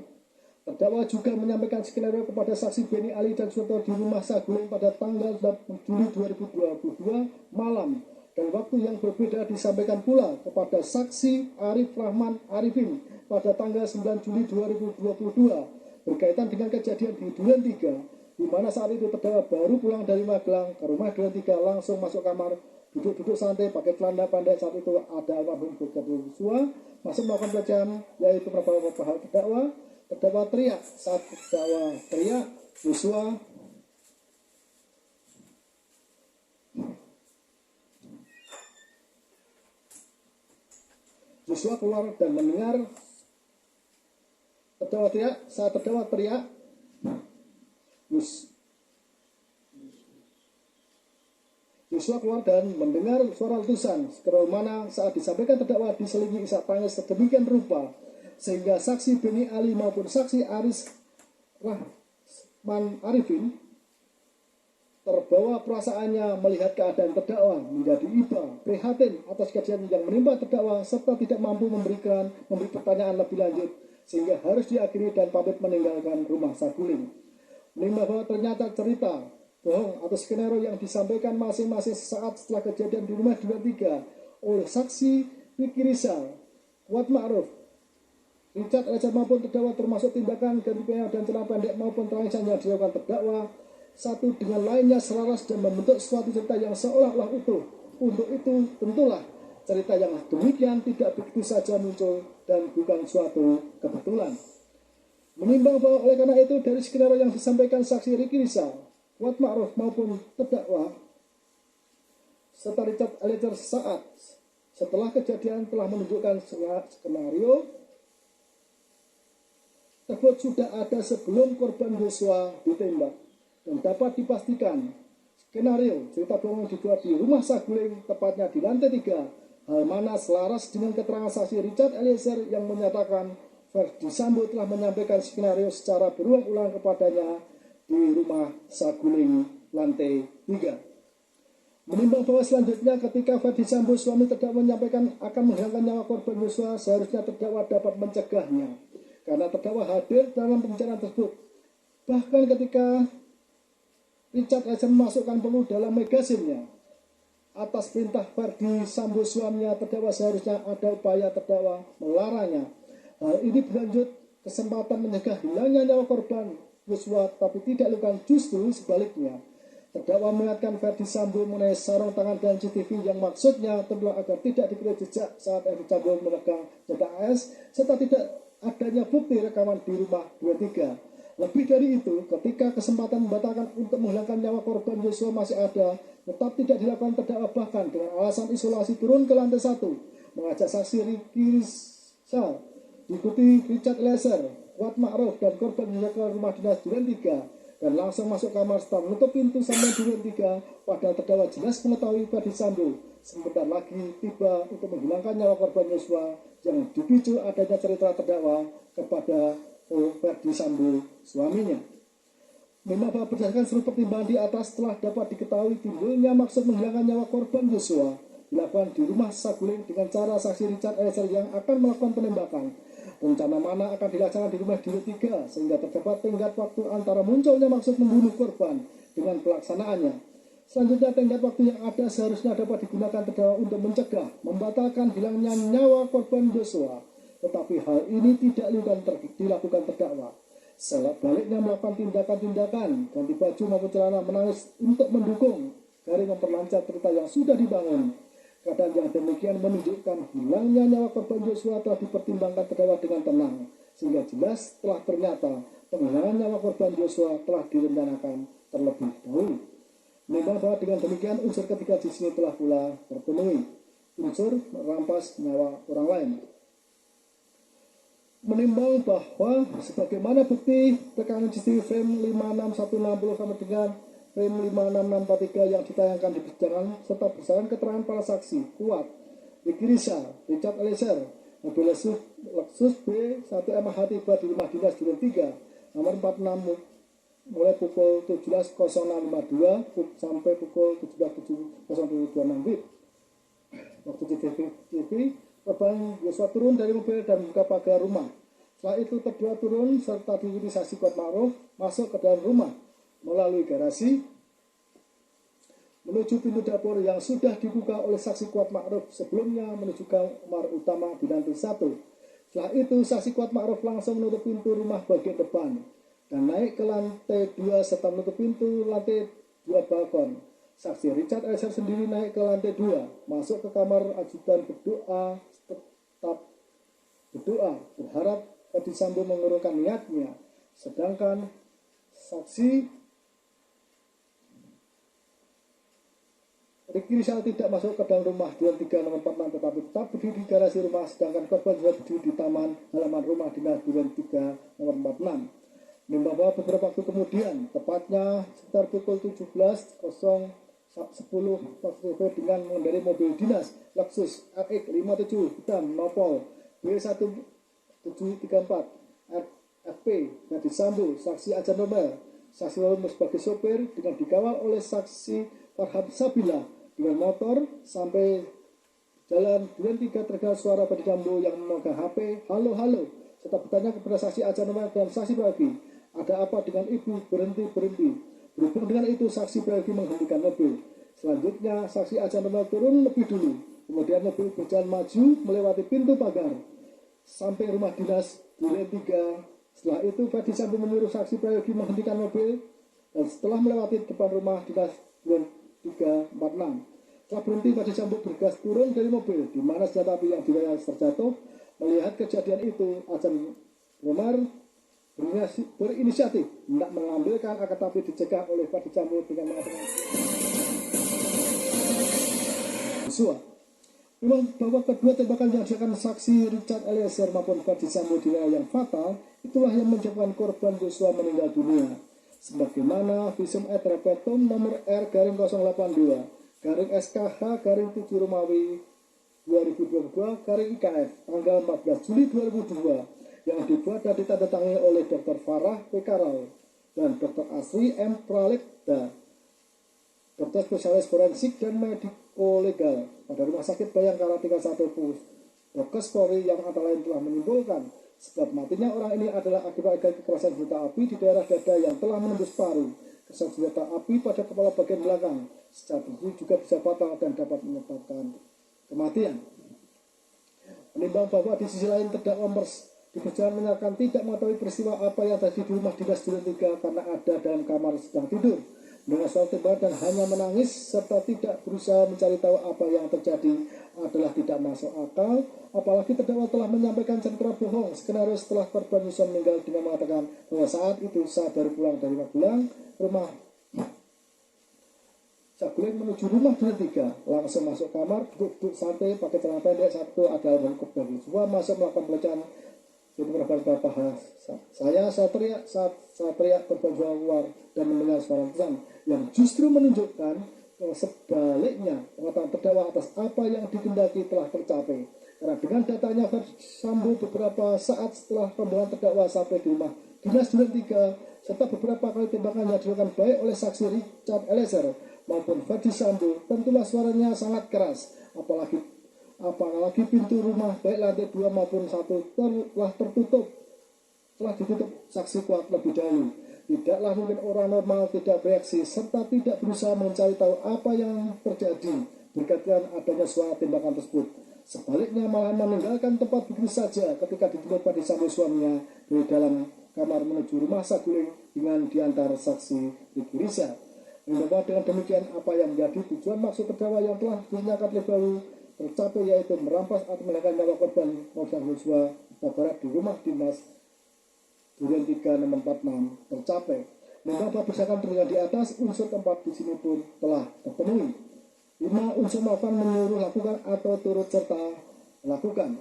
terdakwa juga menyampaikan skenario kepada saksi Benny Ali dan Susanto di rumah Saguling pada tanggal 8 Juli 2022 malam. Dan waktu yang berbeda disampaikan pula kepada saksi Arif Rahman Arifin pada tanggal 9 Juli 2022 berkaitan dengan kejadian di Duren 3, di mana saat itu terdakwa baru pulang dari Magelang ke rumah Duren 3, langsung masuk kamar, duduk-duduk santai pakai celana pendek. Saat itu ada almarhum Brigadir Yosua masuk melakukan pelecehan, yaitu beberapa hal terdakwa. Terdakwa teriak saat terdakwa teriak Yosua keluar dan mendengar terdakwa teriak. Saat terdakwa teriak, Yosua keluar dan mendengar suara letusan. Skenario mana saat disampaikan terdakwa diselingi isak tangis sedemikian rupa sehingga saksi Benny Ali maupun saksi Arif Rahman Arifin terbawa perasaannya melihat keadaan terdakwa, menjadi iba, prihatin atas kejadian yang menimpa terdakwa serta tidak mampu memberi pertanyaan lebih lanjut sehingga harus diakhiri dan pamit meninggalkan rumah Saguling. Menimbang bahwa ternyata cerita bohong atau skenario yang disampaikan masing-masing saat setelah kejadian di rumah Duren 3 oleh saksi Ricky Rizal, Kuat Ma'ruf, Richard Eliezer maupun terdakwa termasuk tindakan ganti pakaian dan celana pendek maupun tangisan yang dilakukan terdakwa satu dengan lainnya selaras dan membentuk suatu cerita yang seolah-olah utuh. Untuk itu tentulah cerita yang demikian tidak begitu saja muncul dan bukan suatu kebetulan. Menimbang bahwa oleh karena itu dari skenario yang disampaikan saksi Ricky Rizal, Kuat Ma'ruf maupun terdakwa serta Richard Eliezer saat setelah kejadian telah menunjukkan skenario tersebut sudah ada sebelum korban Yosua ditembak. Dan dapat dipastikan skenario cerita bohong dibuat di rumah Saguling, tepatnya di lantai 3, hal mana selaras dengan keterangan saksi Richard Eliezer yang menyatakan Verdi Sambo telah menyampaikan skenario secara berulang-ulang kepadanya di rumah Saguling lantai 3. Menimbang bahwa selanjutnya ketika Verdi Sambo suami terdakwa menyampaikan akan menghilangkan nyawa korban Yosua, seharusnya terdakwa dapat mencegahnya karena terdakwa hadir dalam pembicaraan tersebut. Bahkan ketika Richard Eliezer memasukkan peluru dalam magasinnya atas perintah Verdi Sambo suaminya, terdakwa seharusnya ada upaya terdakwa melarangnya. Hal ini berlanjut kesempatan mencegah hilangnya nyawa korban Yosua, tapi tidak dilakukan, justru sebaliknya. Terdakwa mengingatkan Verdi Sambo mengenai sarung tangan dan CCTV yang maksudnya tentulah agar tidak diketahui jejak saat Verdi Sambo memegang senjata AS serta tidak adanya bukti rekaman di rumah Duren 3. Lebih dari itu, ketika kesempatan membatalkan untuk menghilangkan nyawa korban Yosua masih ada, tetap tidak dilakukan terdakwa, bahkan dengan alasan isolasi turun ke lantai 1, mengajak saksi Ricky Rizal, diikuti Richard Eliezer, Kuat Ma'ruf dan korban ke rumah dinas Duren 3 dan langsung masuk kamar setelah menutup pintu sampai Duren 3. Padahal terdakwa jelas mengetahui Verdi Sambo sebentar lagi tiba untuk menghilangkan nyawa korban Yosua yang dipicu adanya cerita terdakwa kepada Verdi Sambo suaminya. Memang berdasarkan seluruh pertimbangan di atas telah dapat diketahui timbulnya maksud menghilangkan nyawa korban Yosua dilakukan di rumah Saguling dengan cara saksi Richard Eliezer yang akan melakukan penembakan. Rencana mana akan dilaksanakan di rumah Duren 3 sehingga terdapat tenggat waktu antara munculnya maksud membunuh korban dengan pelaksanaannya. Selanjutnya, tenggat waktu yang ada seharusnya dapat digunakan terdakwa untuk mencegah, membatalkan hilangnya nyawa korban Joshua. Tetapi hal ini tidak dilakukan terdakwa. Sebaliknya melakukan tindakan-tindakan ganti baju maupun celana menangis untuk mendukung garing memperlancar cerita yang sudah dibangun. Keadaan yang demikian menunjukkan hilangnya nyawa korban Joshua telah dipertimbangkan terdakwa dengan tenang, sehingga jelas telah ternyata penghilangan nyawa korban Joshua telah direncanakan terlebih dahulu. Menimbang bahwa dengan demikian unsur ketiga di sini telah pula terpenuhi, unsur merampas nyawa orang lain. Menimbang bahwa sebagaimana bukti rekaman CCTV frame 56160 sampai dengan frame 56643 yang ditayangkan di persidangan serta berdasarkan keterangan para saksi kuat Ricky Rizal, Richard Eliezer, mobil Lexus B1MH tiba di rumah dinas Duren 3 nomor 46 mulai pukul 17.0652 sampai pukul 17.07.26 WIB. Waktu CCTV korban Joshua turun dari mobil dan membuka pagar rumah. Setelah itu terdakwa turun serta diikuti saksi Kuat Ma'ruf masuk ke dalam rumah melalui garasi menuju pintu dapur yang sudah dibuka oleh saksi Kuat Ma'ruf sebelumnya menuju kamar utama di lantai 1. Setelah itu saksi Kuat Ma'ruf langsung menutup pintu rumah bagian depan dan naik ke lantai 2 serta menutup pintu lantai 2 balkon. Saksi Richard Eliezer sendiri naik ke lantai 2, masuk ke kamar ajudan berdoa, tetap berdoa, berharap Ferdy Sambo mengurungkan niatnya. Sedangkan saksi Ricky Rizal tidak masuk ke dalam rumah Duren 3 nomor 46 tetapi tetap berdiri di garasi rumah, sedangkan korban juga berdiri di taman halaman rumah dinas Duren 3 nomor 46. Bahwa beberapa waktu kemudian, tepatnya sekitar pukul 17.10 dengan mengendarai mobil dinas Lexus RX 57 hitam nopol B1734 FP Ferdy Sambo, saksi Ajan Romel, saksi lalu sebagai sopir dengan dikawal oleh saksi Farhad Sabila dengan motor sampai jalan Duren 3 terdengar suara Ferdy Sambo yang memegang HP halo serta bertanya kepada saksi Ajan Romel dan saksi Prayogi, ada apa dengan ibu? Berhenti. Berhubung dengan itu, saksi Prayogi menghentikan mobil. Selanjutnya, saksi Ajan Romel turun lebih dulu. Kemudian mobil berjalan maju melewati pintu pagar sampai rumah dinas Duren 3. Setelah itu, Ferdy Sambo menyuruh saksi Prayogi menghentikan mobil dan setelah melewati depan rumah dinas Duren 346. Setelah berhenti, Ferdy Sambo bergegas turun dari mobil, di mana senjata api yang dirayas terjatuh. Melihat kejadian itu, Ajan Romel berinisiatif tidak mengambilkan akan tapi dicegah oleh Ferdy Sambo dengan mengatakan Joshua. Memang bahwa kedua tembakan yang dilakukan saksi Richard Eliezer maupun Ferdy Sambo di wilayah yang fatal itulah yang menyebabkan korban Joshua meninggal dunia. Sebagaimana visum et repertum nomor R-082 garing SKH garing 7 Romawi 2022 garing IKF tanggal 14 Juli 2002 yang dibuat dan ditandatangani oleh Dr. Farah P. Karau dan Dr. Asri M. Pralekda, dokter spesialis forensik dan mediko-legal pada Rumah Sakit Bayangkara 31 Dokes Polri yang antara lain telah menyimpulkan sebab matinya orang ini adalah akibat kekerasan senjata api di daerah dada yang telah menembus paru. Kekerasan senjata api pada kepala bagian belakang secara itu juga bisa fatal dan dapat menyebabkan kematian. Menimbang bahwa di sisi lain terdakwa di persidangan menyatakan tidak mengetahui peristiwa apa yang terjadi di rumah dinas Duren 3 karena ada dalam kamar sedang tidur dengan soal tembakan dan hanya menangis serta tidak berusaha mencari tahu apa yang terjadi adalah tidak masuk akal. Apalagi terdakwa telah menyampaikan cerita bohong skenario setelah korban Joshua meninggal dengan mengatakan bahwa saat itu saat baru pulang dari Magelang rumah Saguling menuju rumah Duren 3 langsung masuk kamar duduk santai pakai celana pendek satu adalah berkubur semua masuk melakukan pelecehan. Jadi saya teriak korban keluar dan mendengar suara letusan yang justru menunjukkan bahwa sebaliknya pengetahuan terdakwa atas apa yang dikendaki telah tercapai. Karena dengan datanya Ferdy Sambo beberapa saat setelah rombongan terdakwa sampai di rumah dinas Duren 3 serta beberapa kali tembakan yang dilakukan baik oleh saksi Richard Eliezer maupun Verdi Sambo, tentulah suaranya sangat keras, apalagi pintu rumah baik lantai 2 maupun 1 telah ditutup saksi kuat lebih dahulu. Tidaklah mungkin orang normal tidak bereaksi serta tidak berusaha mencari tahu apa yang terjadi berkaitan adanya suara tembakan tersebut. Sebaliknya malah meninggalkan tempat begitu saja ketika ditutup Verdi Sambo suaminya dari dalam kamar menuju rumah saguling dengan diantar saksi Ricky Rizal. Bahwa dengan demikian apa yang menjadi tujuan maksud terdakwa yang telah dinyatakan lebih dahulu tercapai, yaitu merampas atau menghilangkan nyawa korban Nofrian Joshua Huta Barat di rumah dinas Duren 3 nomor 46 tercapai. Bahwa berdasarkan dengan di atas, unsur tempat di sini pun telah terpenuhi. 5 unsur melakukan, menyuruh lakukan atau turut serta lakukan.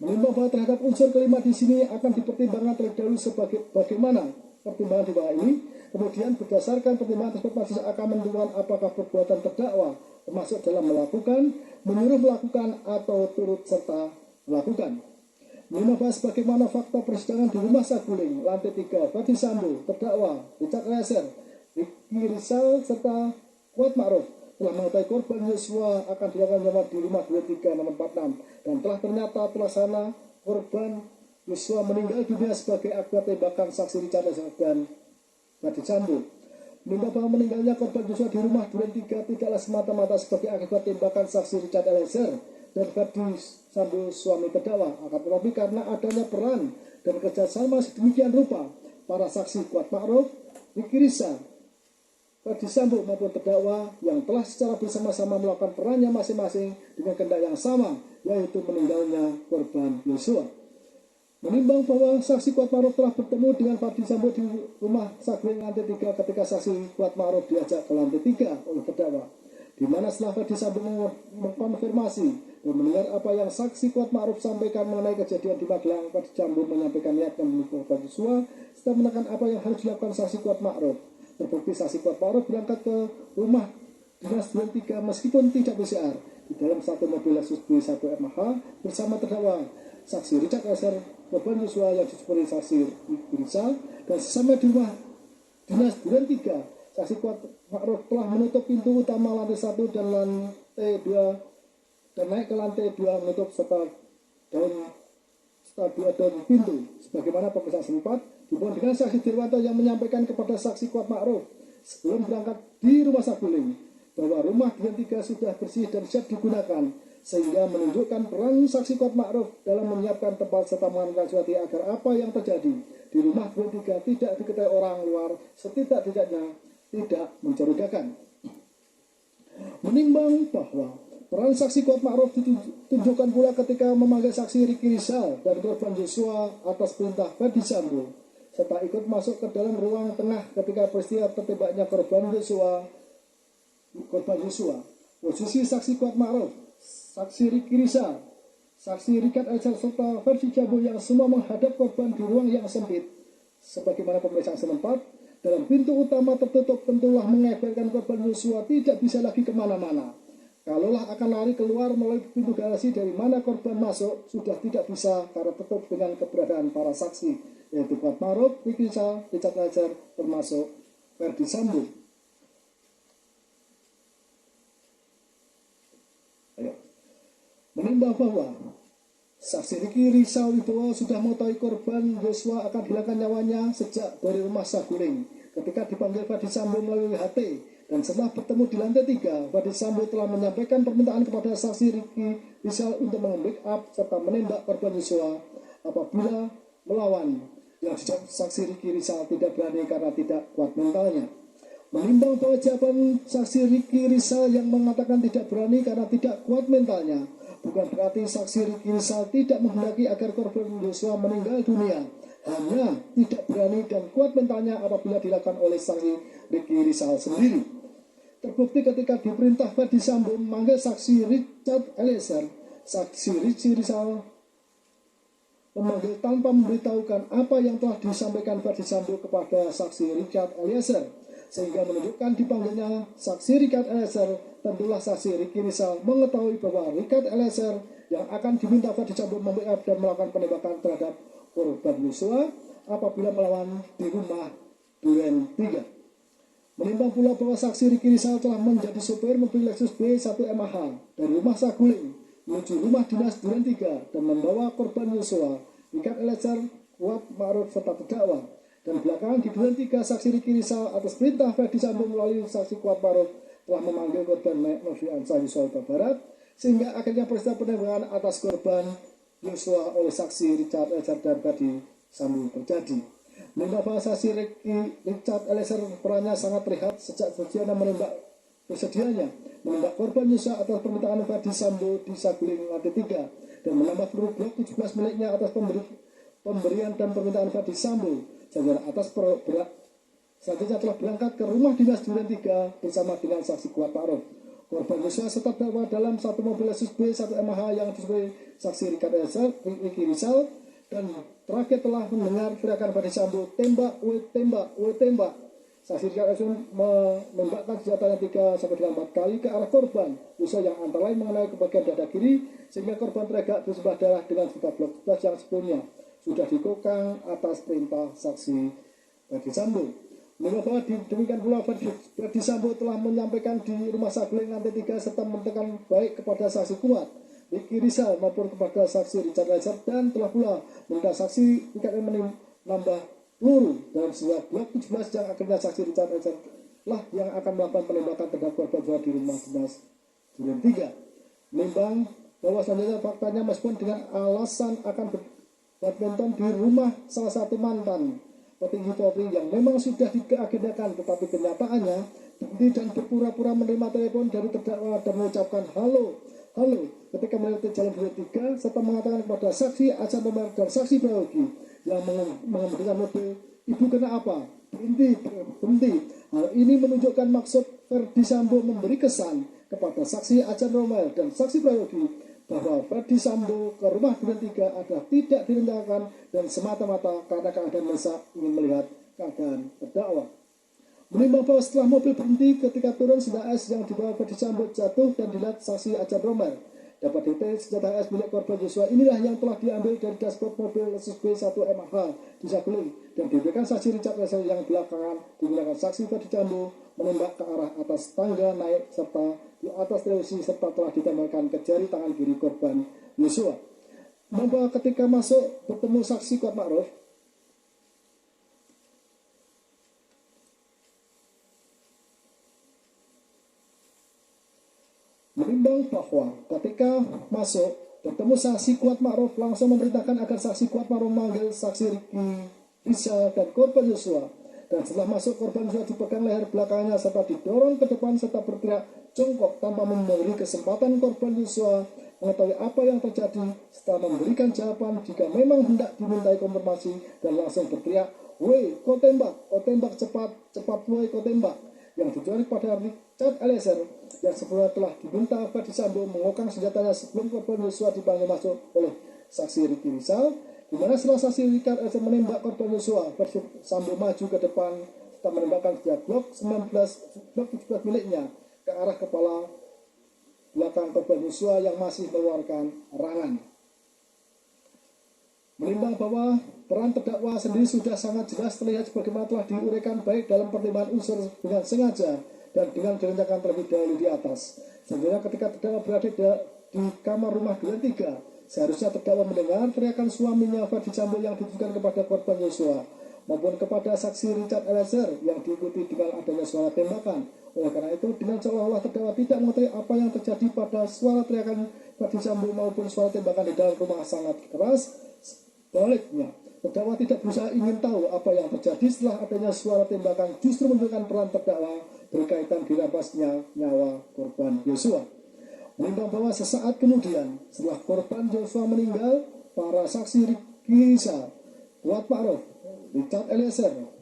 Menimbang bahwa terhadap unsur kelima di sini akan dipertimbangkan terlebih dahulu sebagai bagaimana pertimbangan di bawah ini. Kemudian berdasarkan pertimbangan tersebut masih akan menentukan apakah perbuatan terdakwa termasuk dalam melakukan, menyuruh melakukan atau turut serta melakukan. Membahas bagaimana fakta persidangan di rumah saguling lantai 3 Verdi Sambo, terdakwa Richard Eliezer, Ricky Rizal serta Kuat Ma'ruf telah mengetahui korban Joshua akan dilakukan nyawa di rumah 23 nomor 46 dan telah ternyata pelaksana korban Joshua meninggal dunia sebagai akibat tembakan saksi Richard Eliezer dan Verdi Sambo. Menimbang bahwa meninggalnya korban Joshua di rumah Duren 3 tidaklah semata-mata sebagai akibat tembakan saksi Richard Eliezer dan Verdi Sambo suami terdakwa, akan tetapi karena adanya peran dan kerjasama sedemikian rupa para saksi Kuat Ma'ruf, Ricky Rizal, Verdi Sambo maupun terdakwa yang telah secara bersama-sama melakukan perannya masing-masing dengan kehendak yang sama, yaitu meninggalnya korban Joshua. Menimbang bahwa saksi Kuat Ma'ruf telah bertemu dengan Verdi Sambo di rumah saguling lantai 3 ketika saksi Kuat Ma'ruf diajak ke lantai 3 oleh terdakwa, di mana setelah Verdi Sambo mengkonfirmasi dan mendengar apa yang saksi Kuat Ma'ruf sampaikan mengenai kejadian di Magelang, Verdi Sambo menyampaikan niatnya membunuh korban Joshua setelah menekan apa yang harus dilakukan saksi Kuat Ma'ruf. Terbukti saksi Kuat Ma'ruf berangkat ke rumah dinas Duren 3 meskipun tidak PCR di dalam satu mobil Lexus B1 MH bersama terdakwa saksi Richard Eliezer, korban Joshua yang disebut saksi Rizal, dan sesama di rumah dinas Duren 3 saksi Kuat Ma'ruf telah menutup pintu utama lantai 1 dan lantai 2 dan naik ke lantai 2 menutup serta dua daun pintu sebagaimana pemeriksaan sempat dibuat dengan saksi Dirwanto yang menyampaikan kepada saksi Kuat Ma'ruf sebelum berangkat di rumah saguling bahwa rumah Duren 3 sudah bersih dan siap digunakan, sehingga menunjukkan peran saksi Kuat Ma'ruf dalam menyiapkan tempat serta mengamankan suatu agar apa yang terjadi di rumah Duren 3 tidak diketahui orang luar setidak-tidaknya tidak mencurigakan. Menimbang bahwa peran saksi Kuat Ma'ruf ditunjukkan pula ketika memanggil saksi Ricky Rizal dan korban Joshua atas perintah Verdi Sambo, serta ikut masuk ke dalam ruang tengah ketika peristiwa tertembaknya korban Joshua. Posisi saksi Kuat Ma'ruf, saksi Ricky Rizal, saksi Richard Eliezer serta Verdi Sambo yang semua menghadap korban di ruang yang sempit, sebagaimana pemeriksaan setempat dalam pintu utama tertutup tentulah mengeberkan korban Joshua tidak bisa lagi kemana-mana. Kalaulah akan lari keluar melalui pintu garasi dari mana korban masuk, sudah tidak bisa karena tutup dengan keberadaan para saksi, yaitu Kuat Ma'ruf, Ricky Rizal, Richard Eliezer, termasuk Verdi Sambo. Menimbang bahwa saksi Ricky Rizal Wibowo sudah mengetahui korban Joshua akan hilangkan nyawanya sejak dari rumah saguling ketika dipanggil Verdi Sambo melalui HT. Dan setelah bertemu di lantai 3, Verdi Sambo telah menyampaikan permintaan kepada saksi Ricky Rizal untuk meng-backup serta menembak korban Joshua apabila melawan. Yang dijawab saksi Ricky Rizal tidak berani karena tidak kuat mentalnya. Menimbang bahwa jawaban saksi Ricky Rizal yang mengatakan tidak berani karena tidak kuat mentalnya, bukan berarti saksi Ricky Rizal tidak menghendaki agar korban Joshua meninggal dunia, hanya tidak berani dan kuat mentalnya apabila dilakukan oleh saksi Ricky Rizal sendiri. Terbukti ketika diperintah Verdi Sambo memanggil saksi Richard Eliezer, saksi Ricky Rizal memanggil tanpa memberitahukan apa yang telah disampaikan Verdi Sambo kepada saksi Richard Eliezer, sehingga menunjukkan dipanggilnya saksi Richard Eliezer. Tentulah saksi Ricky Rizal mengetahui bahwa Richard Eliezer yang akan diminta Verdi Sambo membackup dan melakukan penembakan terhadap korban Joshua apabila melawan di rumah Duren 3. Menimbang pula bahwa saksi Riki Rizal telah menjadi sopir mobil Lexus B1 MH dari rumah Saguling menuju rumah dinas Duren 3 dan membawa korban Yosua, Richard Eliezer, Kuat Ma'ruf serta terdakwa. Dan belakangan di Duren 3 saksi Riki Rizal atas perintah Ferdi Sambo melalui saksi Kuat Ma'ruf telah memanggil korban Nofriansah Yosua Huta Barat, sehingga akhirnya peristiwa penembakan atas korban Yosua oleh saksi Richard Eliezer dan Ferdi Sambo terjadi. Menimbang bahwa saksi Richard Eliezer perannya sangat terlihat sejak bersedia menembak korban Yosua atas permintaan Ferdi Sambo di Saguling lantai 3 dan menambah peluru Glock 17 miliknya atas pemberian dan permintaan Ferdi Sambo. Selanjutnya telah berangkat ke rumah dinas Duren 3 bersama dengan saksi Kuat Ma'ruf. Korban Yosua serta terdakwa dalam satu mobil Lexus B1 MH yang disebut saksi Riki Rizal, dan terakhir telah mendengar teriakan Ferdi Sambo, tembak, tembak, tembak. Saksi Richard Eliezer menembakkan senjatanya 3-4 kali ke arah korban Yosua yang antara lain mengenai ke bagian dada kiri, sehingga korban tergak bersimbah darah dengan senjata Glock 11 yang sebelumnya sudah dikokang atas perintah saksi Ferdi Sambo. Bahwa demikian pula Ferdi Sambo telah menyampaikan di rumah Saguling lantai 3 serta menentukan baik kepada saksi Kuat Riki Rizal maupun kepada saksi Richard Eliezer, dan telah pula meminta saksi Richard menambah peluru dalam sebuah Glock 17 yang akhirnya saksi Richard Eliezer lah yang akan melakukan penembakan terhadap korban di rumah dinas Duren 3. Menimbang bahwa selanjutnya faktanya meskipun dengan alasan akan badminton di rumah salah satu mantan petinggi Polri yang memang sudah diagendakan, tetapi kenyataannya berhenti dan berpura-pura menerima telepon dari terdakwa dan mengucapkan halo ketika melewati jalan Duren 3 serta mengatakan kepada saksi Acan Romer dan saksi Prayogi yang mengemudikan mobil, ibu kena apa? Berhenti. Hal ini menunjukkan maksud Ferdi Sambo memberi kesan kepada saksi Acan Romer dan saksi Prayogi bahwa Ferdi Sambo ke rumah Duren 3 adalah tidak direncanakan dan semata-mata karena keadaan mendesak ingin melihat keadaan terdakwa. Menimbang bahwa setelah mobil berhenti ketika turun senjata S yang dibawa Ferdi Sambo jatuh dan dilihat saksi Acan Romer, dapat diketahui senjata S milik korban Yosua inilah yang telah diambil dari dashboard mobil Lexus B1 MH di Saguling dan diberikan saksi Richard Eliezer yang belakangan digunakan saksi Ferdi Sambo menembak ke arah atas tangga naik serta di atas televisi serta telah ditembakkan ke jari tangan kiri korban Yosua. Bahwa ketika masuk bertemu saksi Kuat Ma'ruf, menimbang bahwa ketika masuk bertemu saksi Kuat Ma'ruf langsung memerintahkan agar saksi Kuat Ma'ruf memanggil saksi Riki Rizal dan korban Yosua, dan setelah masuk korban Yosua dipegang leher belakangnya serta didorong ke depan serta berteriak jongkok tanpa memberi kesempatan korban Yosua mengetahui apa yang terjadi setelah memberikan jawaban jika memang hendak dimintai konfirmasi, dan langsung berteriak, "Woi, kau tembak cepat, woi kau tembak," yang ditujukan pada Richard Eliezer yang sebelumnya telah diminta Ferdi Sambo mengokang senjatanya sebelum korban Yosua dipanggil masuk oleh saksi Riki Rizal, di mana setelah saksi Richard Eliezer menembak korban Yosua, Ferdi Sambo maju ke depan serta menembakkan senjata Glock 17 miliknya ke arah kepala belakang korban Yosua yang masih mengeluarkan erangan. Menimbang bahwa peran terdakwa sendiri sudah sangat jelas terlihat sebagaimana telah diuraikan baik dalam pertimbangan unsur dengan sengaja dan dengan direncanakan terlebih dahulu di atas. Sebenarnya ketika terdakwa berada di kamar rumah Duren 3, seharusnya terdakwa mendengar teriakan suaminya Ferdi Sambo yang ditujukan kepada korban Yosua maupun kepada saksi Richard Eliezer yang diikuti dengan adanya suara tembakan. Oleh karena itu, dengan seolah-olah terdakwa tidak mengetahui apa yang terjadi pada suara teriakan Ferdi Sambo maupun suara tembakan di dalam rumah sangat keras, sebaliknya terdakwa tidak berusaha ingin tahu apa yang terjadi setelah adanya suara tembakan, justru menunjukkan peran terdakwa berkaitan dirampasnya nyawa korban Yosua. Menimbang bahwa sesaat kemudian setelah korban Yosua meninggal, para saksi Riki Rizal, Kuat Ma'ruf, Richard Eliezer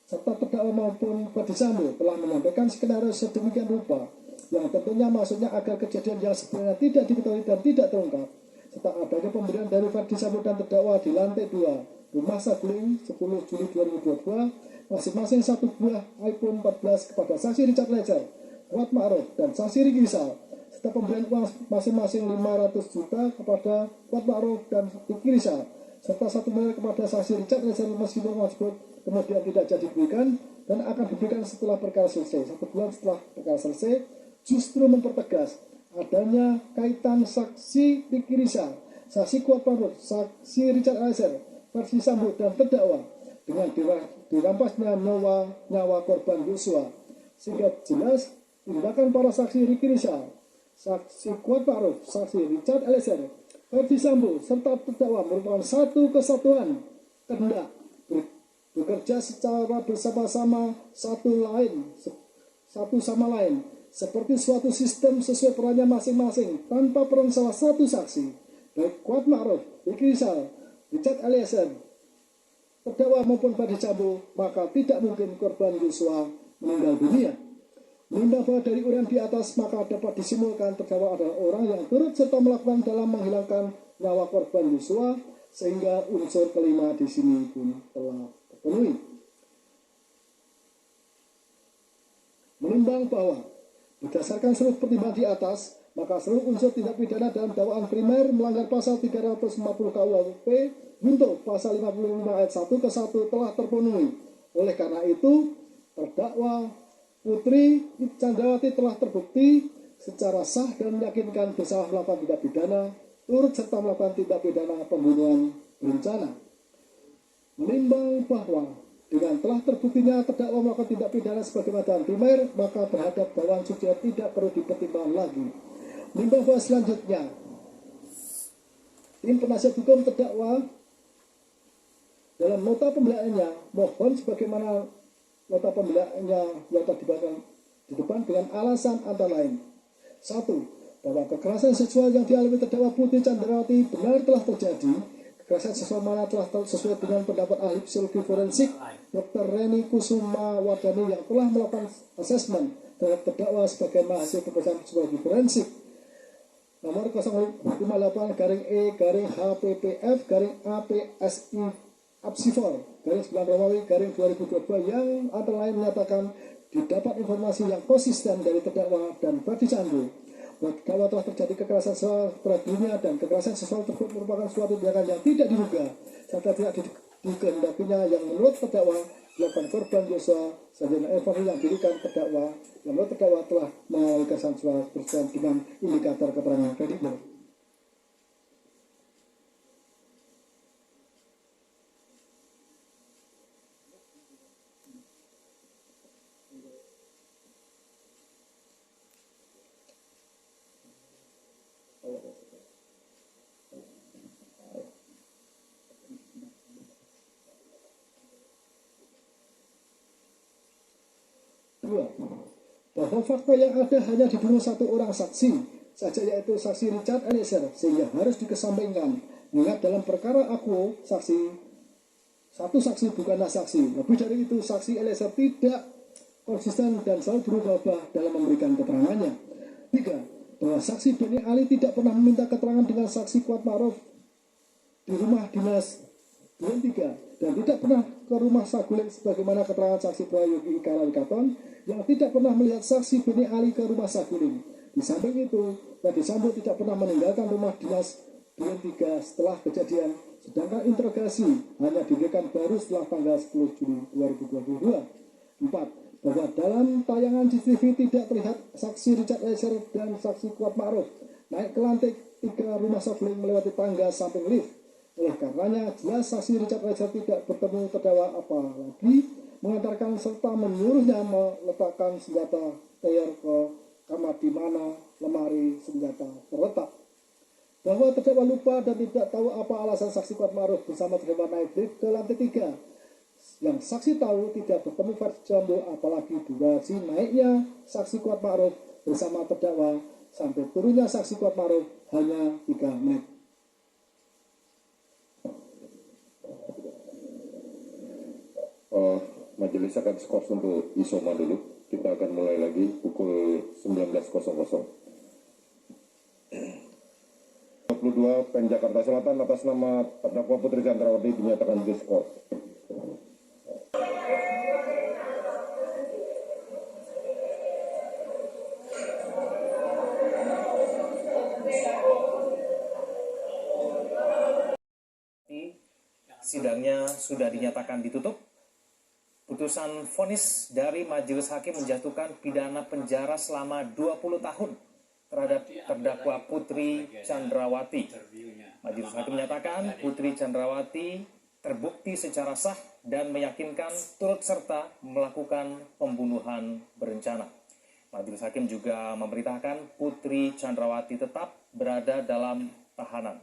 serta terdakwa maupun Ferdi Sambo telah menyampaikan skenario sedemikian rupa yang tentunya maksudnya agar kejadian yang sebenarnya tidak diketahui dan tidak terungkap, serta adanya pemberian dari Ferdi Sambo dan terdakwa di lantai 2 rumah Saguling 10 Juli 2022 masing-masing satu buah iPhone 14 kepada saksi Richard Eliezer, Kuat Ma'ruf dan saksi Riki Rizal, serta pemberian uang masing-masing 500 juta kepada Kuat Ma'ruf dan Riki Rizal, serta 1 miliar kepada saksi Richard Eliezer meskipun uang tersebut kemudian tidak jadi diberikan dan akan diberikan setelah perkara selesai. 1 bulan setelah perkara selesai, justru mempertegas adanya kaitan saksi Ricky Rizal, saksi Kuat Maruf, saksi Richard Eliezer, Verdi Sambo dan terdakwa dengan dirampasnya nyawa korban Yosua, sehingga jelas tindakan para saksi Ricky Rizal, saksi Kuat Maruf, saksi Richard Eliezer, Verdi Sambo serta terdakwa merupakan satu kesatuan kehendak bekerja secara bersama-sama satu sama lain seperti suatu sistem sesuai perannya masing-masing tanpa peran salah satu saksi baik Kuat Maruf, Ricky Rizal, Richard Eliezer, terdakwa maupun Verdi Sambo, maka tidak mungkin korban Yosua meninggal dunia. Menimbang bahwa dari uraian di atas maka dapat disimpulkan terdakwa adalah orang yang turut serta melakukan dalam menghilangkan nyawa korban Yosua, sehingga unsur kelima di sini pun telah terpenuhi. Menimbang bahwa berdasarkan seluruh pertimbangan di atas, maka seluruh unsur tindak pidana dalam dakwaan primer melanggar pasal 350 KUHP junto pasal 55 ayat 1 ke 1 telah terpenuhi. Oleh karena itu, terdakwa Putri Candrawati telah terbukti secara sah dan meyakinkan bersalah melakukan tindak pidana, turut serta melakukan tindak pidana pembunuhan berencana. Menimbang bahwa dengan telah terbuktinya terdakwa melakukan tindak pidana sebagai dakwaan primer, maka terhadap dakwaan subsidiar tidak perlu dipertimbangkan lagi. Menimbang bahwa selanjutnya tim penasihat hukum terdakwa dalam nota pembelaannya mohon sebagaimana nota pembelaannya yang telah dibacakan di depan dengan alasan antara lain: 1. Bahwa kekerasan seksual yang dialami terdakwa Putri Candrawati benar telah terjadi. Kekerasan seksual mana telah sesuai dengan pendapat ahli psikologi forensik Dr. Reni Kusuma Wardani yang telah melakukan asesmen terhadap terdakwa sebagai mahasiswa pemeriksaan psikologi forensik nomor 058-E-HPPF-APSI Apsifor /9 Romawi /2022 yang antara lain menyatakan didapat informasi yang konsisten dari terdakwa dan Verdi Sambo bahwa telah terjadi kekerasan seksual terhadap dirinya dan kekerasan seksual tersebut merupakan suatu tindakan yang tidak diduga serta tidak dikehendakinya yang menurut terdakwa dilakukan korban Yosua sarjana informasi yang diberikan terdakwa yang menurut terdakwa telah mengalami kekerasan seksual bersesuaian dengan indikator keterangan kredibel. Bahwa fakta yang ada hanya dibunuh satu orang saksi saja, yaitu saksi Richard Eliezer, sehingga harus dikesampingkan. Mengingat dalam perkara aku satu saksi bukanlah saksi. Lebih dari itu, saksi Eliezer tidak konsisten dan selalu berubah-ubah dalam memberikan keterangannya. 3. Bahwa saksi Beni Ali tidak pernah meminta keterangan dengan saksi Kuat Maruf di rumah dinas Duren 3 dan tidak pernah ke rumah Saguling sebagaimana keterangan saksi Prayogi Karawikaton yang tidak pernah melihat saksi Beni Ali ke rumah Saguling. Di samping itu, Verdi Sambo tidak pernah meninggalkan rumah dinas Duren 3 setelah kejadian, sedangkan interogasi hanya diberikan baru setelah tanggal 10 Juli 2022. 4. Bahwa dalam tayangan CCTV tidak terlihat saksi Richard Eliezer dan saksi Kuat Maruf naik ke lantai 3 rumah Saguling melewati tangga samping lift. Oleh karenanya, jelas saksi Richard Eliezer tidak bertemu terdakwa apalagi mengantarkan serta menyuruhnya meletakkan senjata TR ke kamar di mana lemari senjata terletak. Bahwa terdakwa lupa dan tidak tahu apa alasan saksi Kuat Maruf bersama terdakwa naik lift ke lantai 3. Yang saksi tahu tidak bertemu Verdi Sambo apalagi durasi naiknya saksi Kuat Maruf bersama terdakwa sampai turunnya saksi Kuat Maruf hanya 3 menit. Majelis akan skors untuk Isoma dulu. Kita akan mulai lagi pukul 19.00. 22 Peng Jakarta Selatan atas nama terdakwa Putri Candrawati dinyatakan diskors. sidangnya sudah dinyatakan ditutup. Putusan vonis dari Majelis Hakim menjatuhkan pidana penjara selama 20 tahun terhadap terdakwa Putri Chandrawati. Majelis Hakim menyatakan Putri Chandrawati terbukti secara sah dan meyakinkan turut serta melakukan pembunuhan berencana. Majelis Hakim juga memerintahkan Putri Chandrawati tetap berada dalam tahanan.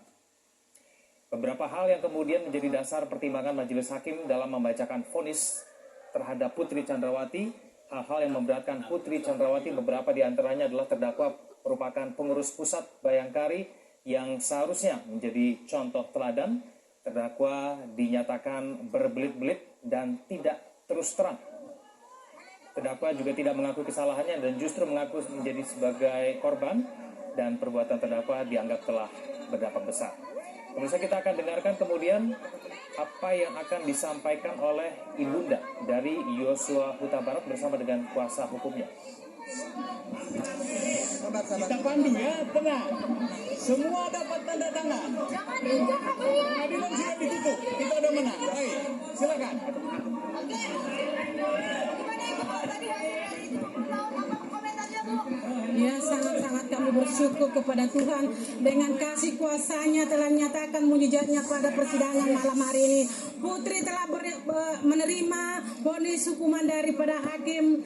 Beberapa hal yang kemudian menjadi dasar pertimbangan Majelis Hakim dalam membacakan vonis terhadap Putri Chandrawati. Hal-hal yang memberatkan Putri Chandrawati beberapa diantaranya adalah terdakwa merupakan pengurus pusat Bayangkari yang seharusnya menjadi contoh teladan. Terdakwa dinyatakan berbelit-belit dan tidak terus terang. Terdakwa juga tidak mengakui kesalahannya dan justru mengaku menjadi sebagai korban, dan perbuatan terdakwa dianggap telah berdampak besar. Pemirsa, kita akan dengarkan kemudian apa yang akan disampaikan oleh ibunda dari Yosua Huta Barat bersama dengan kuasa hukumnya. Kita pandu ya, tenang. Semua dapat tanda tangan. Pengadilan sudah ditutup. Kita udah menang. Baik, silakan. Ya, sangat-sangat kami bersyukur kepada Tuhan dengan kasih kuasa-Nya telah menyatakan mujizatnya pada persidangan malam hari ini. Putri telah menerima vonis hukuman daripada hakim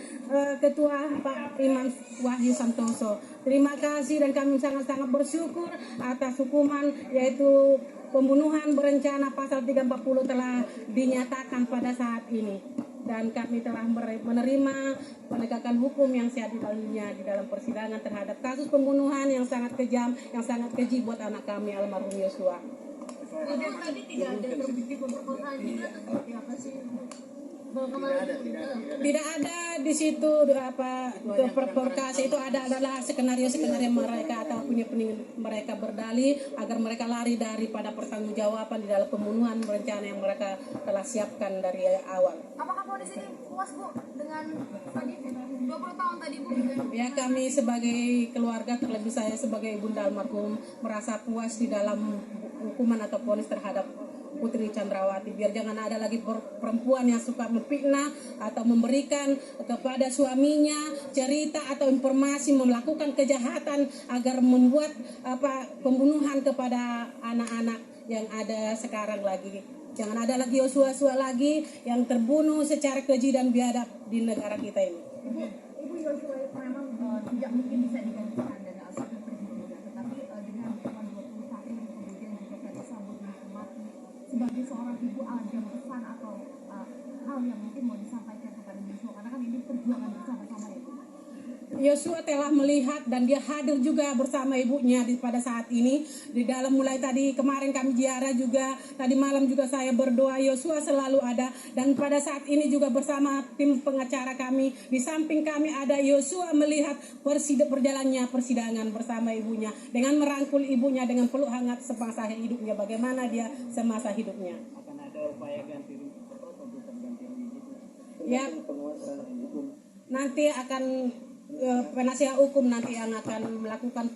Ketua Pak Iman Wahyu Santoso. Terima kasih dan kami sangat-sangat bersyukur atas hukuman yaitu pembunuhan berencana pasal 340 telah dinyatakan pada saat ini. Dan kami telah menerima penegakan hukum yang sehat di dalam persidangan terhadap kasus pembunuhan yang sangat kejam, yang sangat keji buat anak kami almarhum Yosua. Tadi tidak ada terbukti pemerkosaan juga atau seperti apa sih? Tidak ada di situ apa provokasi itu adalah skenario mereka atau punya mereka berdalih agar mereka lari daripada pertanggungjawaban di dalam pembunuhan berencana yang mereka telah siapkan dari awal. Apakah vonis ini puas Bu dengan tadi 20 tahun tadi Bu? Ya, kami sebagai keluarga, terlebih saya sebagai ibunda almarhum merasa puas di dalam hukuman atau vonis terhadap Putri Chandrawati. Biar jangan ada lagi perempuan yang suka memfitnah atau memberikan kepada suaminya cerita atau informasi melakukan kejahatan agar membuat pembunuhan kepada anak-anak yang ada sekarang lagi. Jangan ada lagi Yosua lagi yang terbunuh secara keji dan biadab di negara kita ini. Ibu Yosua memang tidak mungkin bisa digantikan dengan asal presiden, tetapi dengan hukuman 20 tahun kemudian juga tadi sambut mati. Sebagai seorang ibu, ada pesan atau hal yang mungkin mau disampaikan kepada Yosua, karena kan ini perjuangan bersama-sama ya Bu. Yosua telah melihat dan dia hadir juga bersama ibunya pada saat ini di dalam, mulai tadi kemarin kami ziarah juga, tadi malam juga saya berdoa. Yosua selalu ada dan pada saat ini juga bersama tim pengacara kami, di samping kami ada Yosua melihat perjalannya persidangan bersama ibunya dengan merangkul ibunya dengan peluk hangat semasa hidupnya, bagaimana dia semasa hidupnya. Akan ada upaya ganti rugi atau ganti rugi gitu. Ya, Penguasa hukum. nanti akan penasihat hukum nanti yang akan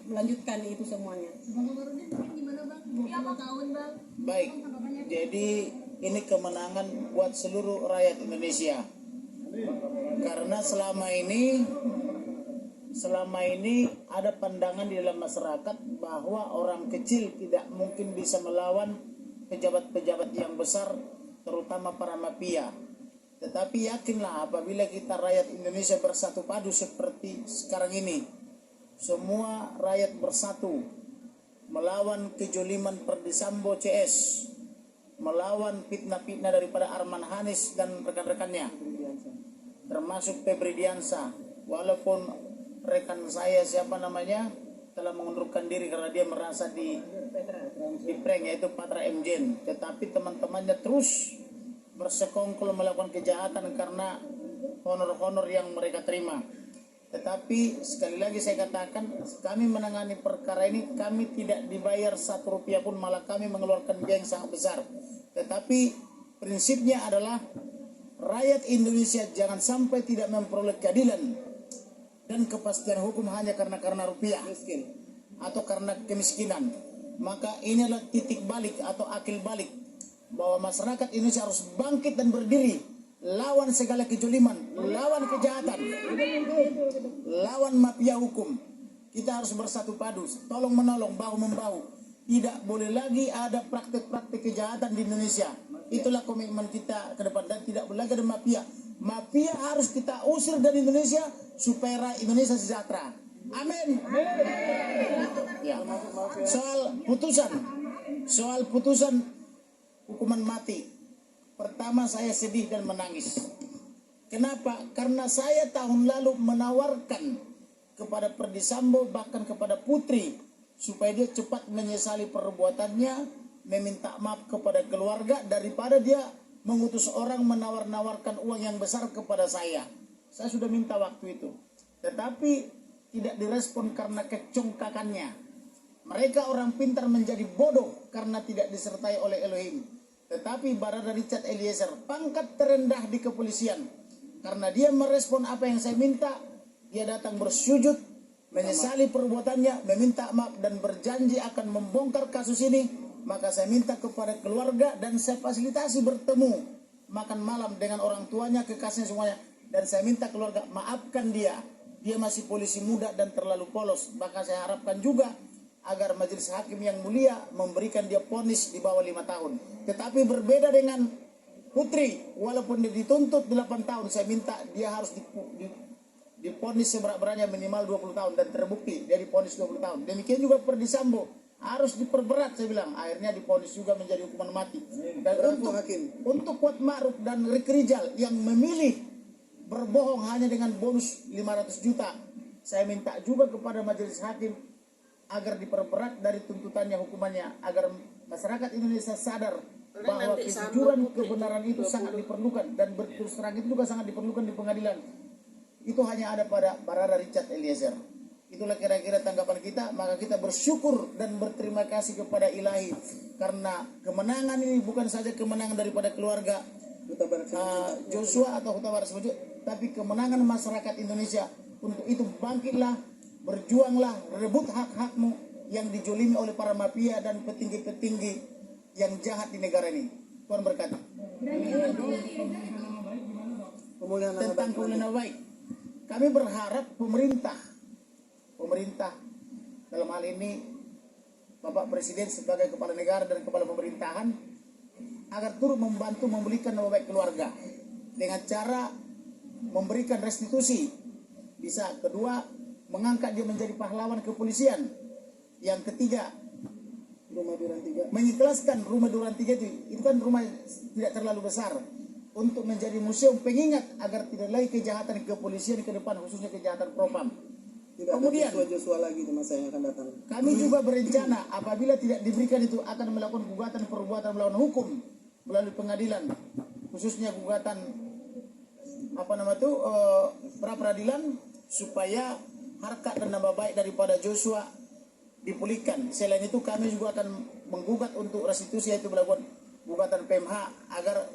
melanjutkan itu semuanya. Bang Komarudin mungkin gimana Bang? 20 tahun Bang. Baik, jadi ini kemenangan buat seluruh rakyat Indonesia. Karena selama ini ada pandangan di dalam masyarakat bahwa orang kecil tidak mungkin bisa melawan pejabat-pejabat yang besar, terutama para mafia. Tetapi yakinlah apabila kita rakyat Indonesia bersatu padu seperti sekarang ini, semua rakyat bersatu melawan kejoliman Perdisambo CS, melawan fitnah-fitnah daripada Arman Hanis dan rekan-rekannya, termasuk Febri Diansa. Walaupun rekan saya telah mengundurkan diri karena dia merasa di prank, yaitu Patra Mjen, tetapi teman-temannya terus bersekongkol melakukan kejahatan karena honor-honor yang mereka terima. Tetapi sekali lagi saya katakan, kami menangani perkara ini, kami tidak dibayar 1 rupiah pun, malah kami mengeluarkan biaya yang sangat besar. Tetapi prinsipnya adalah rakyat Indonesia jangan sampai tidak memperoleh keadilan dan kepastian hukum hanya karena rupiah atau karena kemiskinan. Maka ini adalah titik balik atau akil balik bahwa masyarakat Indonesia harus bangkit dan berdiri lawan segala kejoliman, lawan kejahatan, lawan mafia hukum. Kita harus bersatu padu, tolong menolong, bahu membahu. Tidak boleh lagi ada praktek-praktek kejahatan di Indonesia. Itulah komitmen kita ke depan, dan tidak boleh lagi ada mafia. Mafia harus kita usir dari Indonesia supaya Indonesia sejahtera. Amin. Ya. Soal putusan hukuman mati. Pertama, saya sedih dan menangis. Kenapa? Karena saya tahun lalu menawarkan kepada Ferdy Sambo, bahkan kepada Putri, supaya dia cepat menyesali perbuatannya, meminta maaf kepada keluarga, daripada dia mengutus orang menawar-nawarkan uang yang besar kepada saya. Saya sudah minta waktu itu, tetapi tidak direspon karena kecongkakannya. Mereka orang pintar menjadi bodoh karena tidak disertai oleh Elohim. Tetapi Barada Richard Eliezer, pangkat terendah di kepolisian, karena dia merespon apa yang saya minta, dia datang bersujud, menyesali perbuatannya, meminta maaf dan berjanji akan membongkar kasus ini. Maka saya minta kepada keluarga dan saya fasilitasi bertemu, makan malam dengan orang tuanya, kekasihnya semuanya. Dan saya minta keluarga maafkan dia. Dia masih polisi muda dan terlalu polos. Bahkan saya harapkan juga agar majelis hakim yang mulia memberikan dia vonis di bawah 5 tahun. Tetapi berbeda dengan Putri, walaupun dia dituntut 8 tahun, saya minta dia harus diponis seberat-beratnya minimal 20 tahun dan terbukti dia diponis 20 tahun. Demikian juga Ferdy Sambo harus diperberat, saya bilang. Akhirnya diponis juga menjadi hukuman mati. Dan untuk Kuat Ma'ruf dan Ricky Rijal yang memilih berbohong hanya dengan bonus 500 juta, saya minta juga kepada majelis hakim agar diperberat dari tuntutannya, hukumannya, agar masyarakat Indonesia sadar bahwa kejujuran kebenaran itu sangat diperlukan, dan berterus terang itu juga sangat diperlukan di pengadilan. Itu hanya ada pada Barada Richard Eliezer. Itulah kira-kira tanggapan kita. Maka kita bersyukur dan berterima kasih kepada Ilahi, karena kemenangan ini bukan saja kemenangan daripada keluarga Joshua atau Huta Barat Sambo, tapi kemenangan masyarakat Indonesia. Untuk itu bangkitlah, berjuanglah, rebut hak-hakmu yang dijolimi oleh para mafia dan petinggi-petinggi yang jahat di negara ini. Tuhan berkati. Tentang pemulihan nama baik, kami berharap pemerintah dalam hal ini Bapak Presiden sebagai kepala negara dan kepala pemerintahan agar turut membantu memulihkan nama baik keluarga dengan cara memberikan restitusi. Bisa. Kedua, mengangkat dia menjadi pahlawan kepolisian. Yang ketiga, rumah Duran 3, mengikhlaskan rumah Duran 3 itu kan rumah tidak terlalu besar, untuk menjadi museum pengingat agar tidak lagi kejahatan kepolisian ke depan, khususnya kejahatan propam. Kemudian Joshua lagi di masa yang akan datang. Kami juga berencana apabila tidak diberikan itu akan melakukan gugatan perbuatan melawan hukum melalui pengadilan, khususnya gugatan pra peradilan, supaya harkat dan nama baik daripada Joshua dipulihkan. Selain itu kami juga akan menggugat untuk restitusi, yaitu melakukan gugatan PMH agar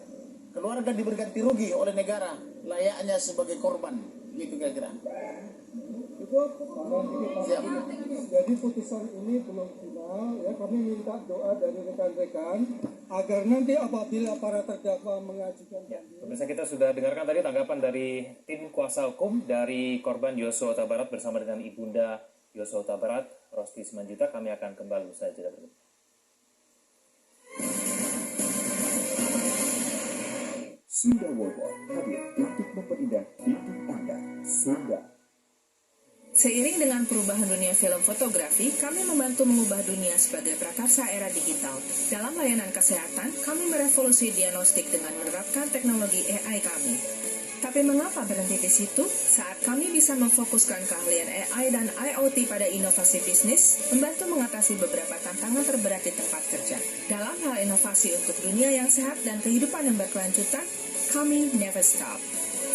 keluarga diberi ganti rugi oleh negara layaknya sebagai korban. Gitu kira-kira. Jadi putusan ini belum final ya, kami minta doa dari rekan-rekan agar nanti apabila para terdakwa mengajukan Pemirsa, kita sudah dengarkan tadi tanggapan dari tim kuasa hukum dari korban Yosua Huta Barat bersama dengan ibunda Yosua Huta Barat, Rosti Simanjuntak. Kami akan kembali saja dulu. Sunda Worldwide hadir untuk memperindah hidup Anda. Sunda. Seiring dengan perubahan dunia film fotografi, kami membantu mengubah dunia sebagai prakarsa era digital. Dalam layanan kesehatan, kami merevolusi diagnostik dengan menerapkan teknologi AI kami. Tapi mengapa berhenti di situ? Saat kami bisa memfokuskan keahlian AI dan IoT pada inovasi bisnis, membantu mengatasi beberapa tantangan terberat di tempat kerja. Dalam hal inovasi untuk dunia yang sehat dan kehidupan yang berkelanjutan, kami never stop.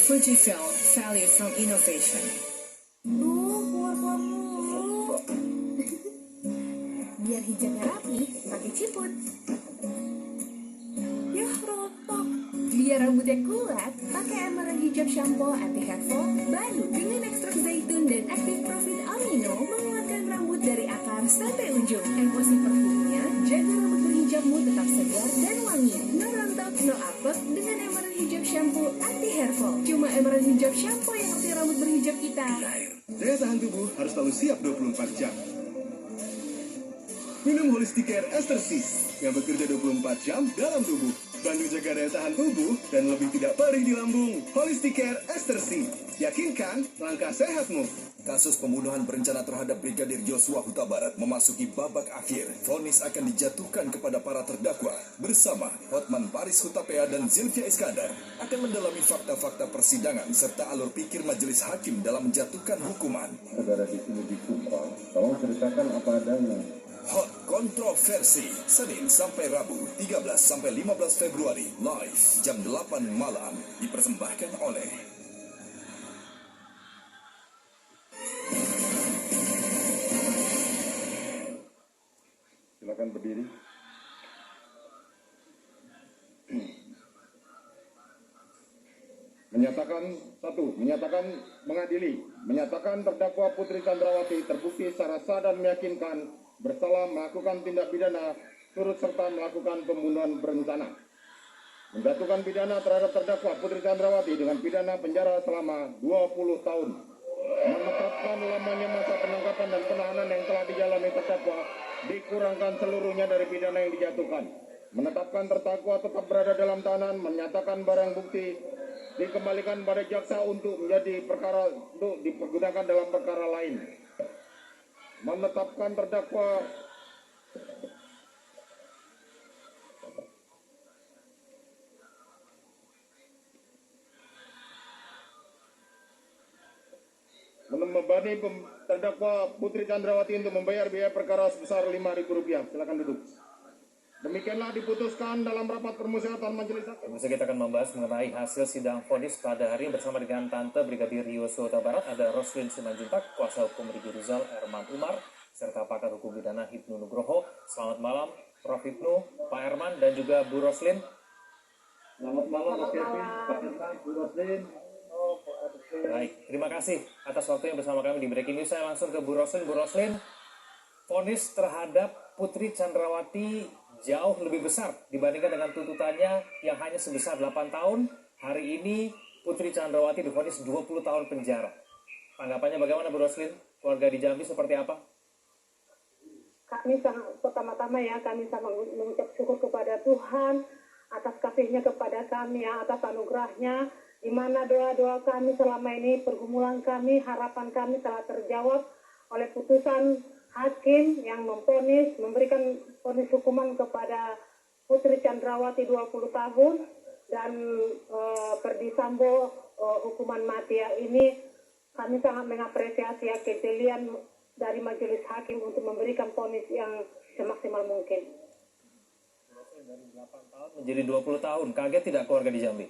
Fujifilm, value from innovation. Keluar mulu. Biar hijabnya rapi, pakai ciput. Yah, rotok. Biar rambutnya kuat, pakai Emerald Hijab Shampoo Anti Hair Fall baru dengan ekstrak zaitun dan Active Profit Amino, menguatkan rambut dari akar sampai ujung. Emosi perfumnya jaga rambut berhijab hijabmu tetap segar dan wangi. No rontok, no apek dengan Emerald Hijab Shampoo Anti Hair Fall. Cuma Emerald Hijab Shampoo yang arti rambut berhijab kita. Daya tahan tubuh harus selalu siap 24 jam. Minum Holistic Care Ester C yang bekerja 24 jam dalam tubuh. Bantu jaga daya tahan tubuh dan lebih tidak perih di lambung. Holistic Care Ester C. Yakinkan langkah sehatmu. Kasus pembunuhan berencana terhadap Brigadir Joshua Huta Barat memasuki babak akhir. Vonis akan dijatuhkan kepada para terdakwa bersama Hotman Paris Hutapea dan Zilvia Iskandar akan mendalami fakta-fakta persidangan serta alur pikir majelis hakim dalam menjatuhkan hukuman. Saudara di sini disumpah, tolong ceritakan apa adanya. Hot Kontroversi, Senin sampai Rabu, 13 sampai 15 Februari, live jam 8 malam, dipersembahkan oleh Silakan berdiri. Menyatakan mengadili, menyatakan terdakwa Putri Candrawati terbukti secara sah dan meyakinkan bersalah melakukan tindak pidana turut serta melakukan pembunuhan berencana. Menjatuhkan pidana terhadap terdakwa Putri Candrawati dengan pidana penjara selama 20 tahun. Menetapkan lamanya masa penangkapan dan penahanan yang telah dijalani terdakwa dikurangkan seluruhnya dari pidana yang dijatuhkan. Menetapkan terdakwa tetap berada dalam tahanan, menyatakan barang bukti dikembalikan pada jaksa untuk dipergunakan dalam perkara lain. Menetapkan terdakwa membebani terdakwa Putri Candrawati untuk membayar biaya perkara sebesar Rp5.000. Silakan duduk. Demikianlah diputuskan dalam rapat permusyawaratan majelis hakim. Kita akan membahas mengenai hasil sidang vonis pada hari ini bersama dengan Tante Brigadir Joshua Huta Barat, ada Roslin Simanjuntak, kuasa hukum Riki Rizal Erman Umar, serta pakar hukum pidana Hipnu Nugroho. Selamat malam Prof. Hipnu, Pak Erman, dan juga Bu Roslin. Selamat malam Mas Kevin, Pak Erman, Bu Roslin. Baik, terima kasih atas waktunya bersama kami di Breaking News. Saya langsung ke Bu Roslin. Bu Roslin, vonis terhadap Putri Candrawati jauh lebih besar dibandingkan dengan tuntutannya yang hanya sebesar 8 tahun. Hari ini Putri Candrawati divonis 20 tahun penjara. Tanggapannya bagaimana Bu Roslin? Keluarga di Jambi seperti apa? Kami pertama-tama kami sangat mengucap syukur kepada Tuhan atas kasihnya kepada kami, atas anugerahnya, di mana doa-doa kami selama ini, pergumulan kami, harapan kami telah terjawab oleh putusan hakim yang memvonis, memberikan vonis hukuman kepada Putri Candrawati 20 tahun dan Ferdi Sambo hukuman mati. Ini kami sangat mengapresiasi kejelian dari majelis hakim untuk memberikan vonis yang semaksimal mungkin. Dari 8 tahun menjadi 20 tahun, kaget tidak keluarga di Jambi?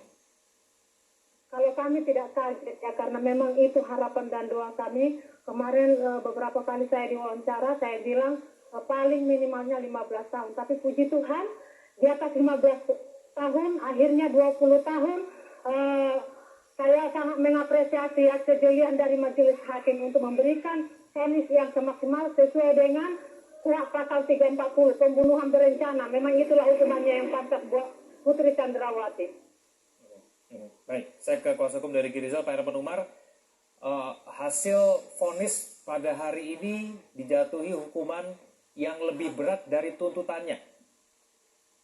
Kalau kami tidak kaget karena memang itu harapan dan doa kami. Kemarin beberapa kali saya diwawancara, saya bilang paling minimalnya 15 tahun. Tapi puji Tuhan, di atas 15 tahun, akhirnya 20 tahun. Saya sangat mengapresiasi kejelian dari majelis hakim untuk memberikan vonis yang semaksimal sesuai dengan pasal 340, pembunuhan berencana. Memang itulah hukumannya yang pantas buat Putri Candrawati. Baik, saya ke kuasa hukum dari Riki Rizal, Pak Erman Umar. Hasil vonis pada hari ini dijatuhi hukuman yang lebih berat dari tuntutannya.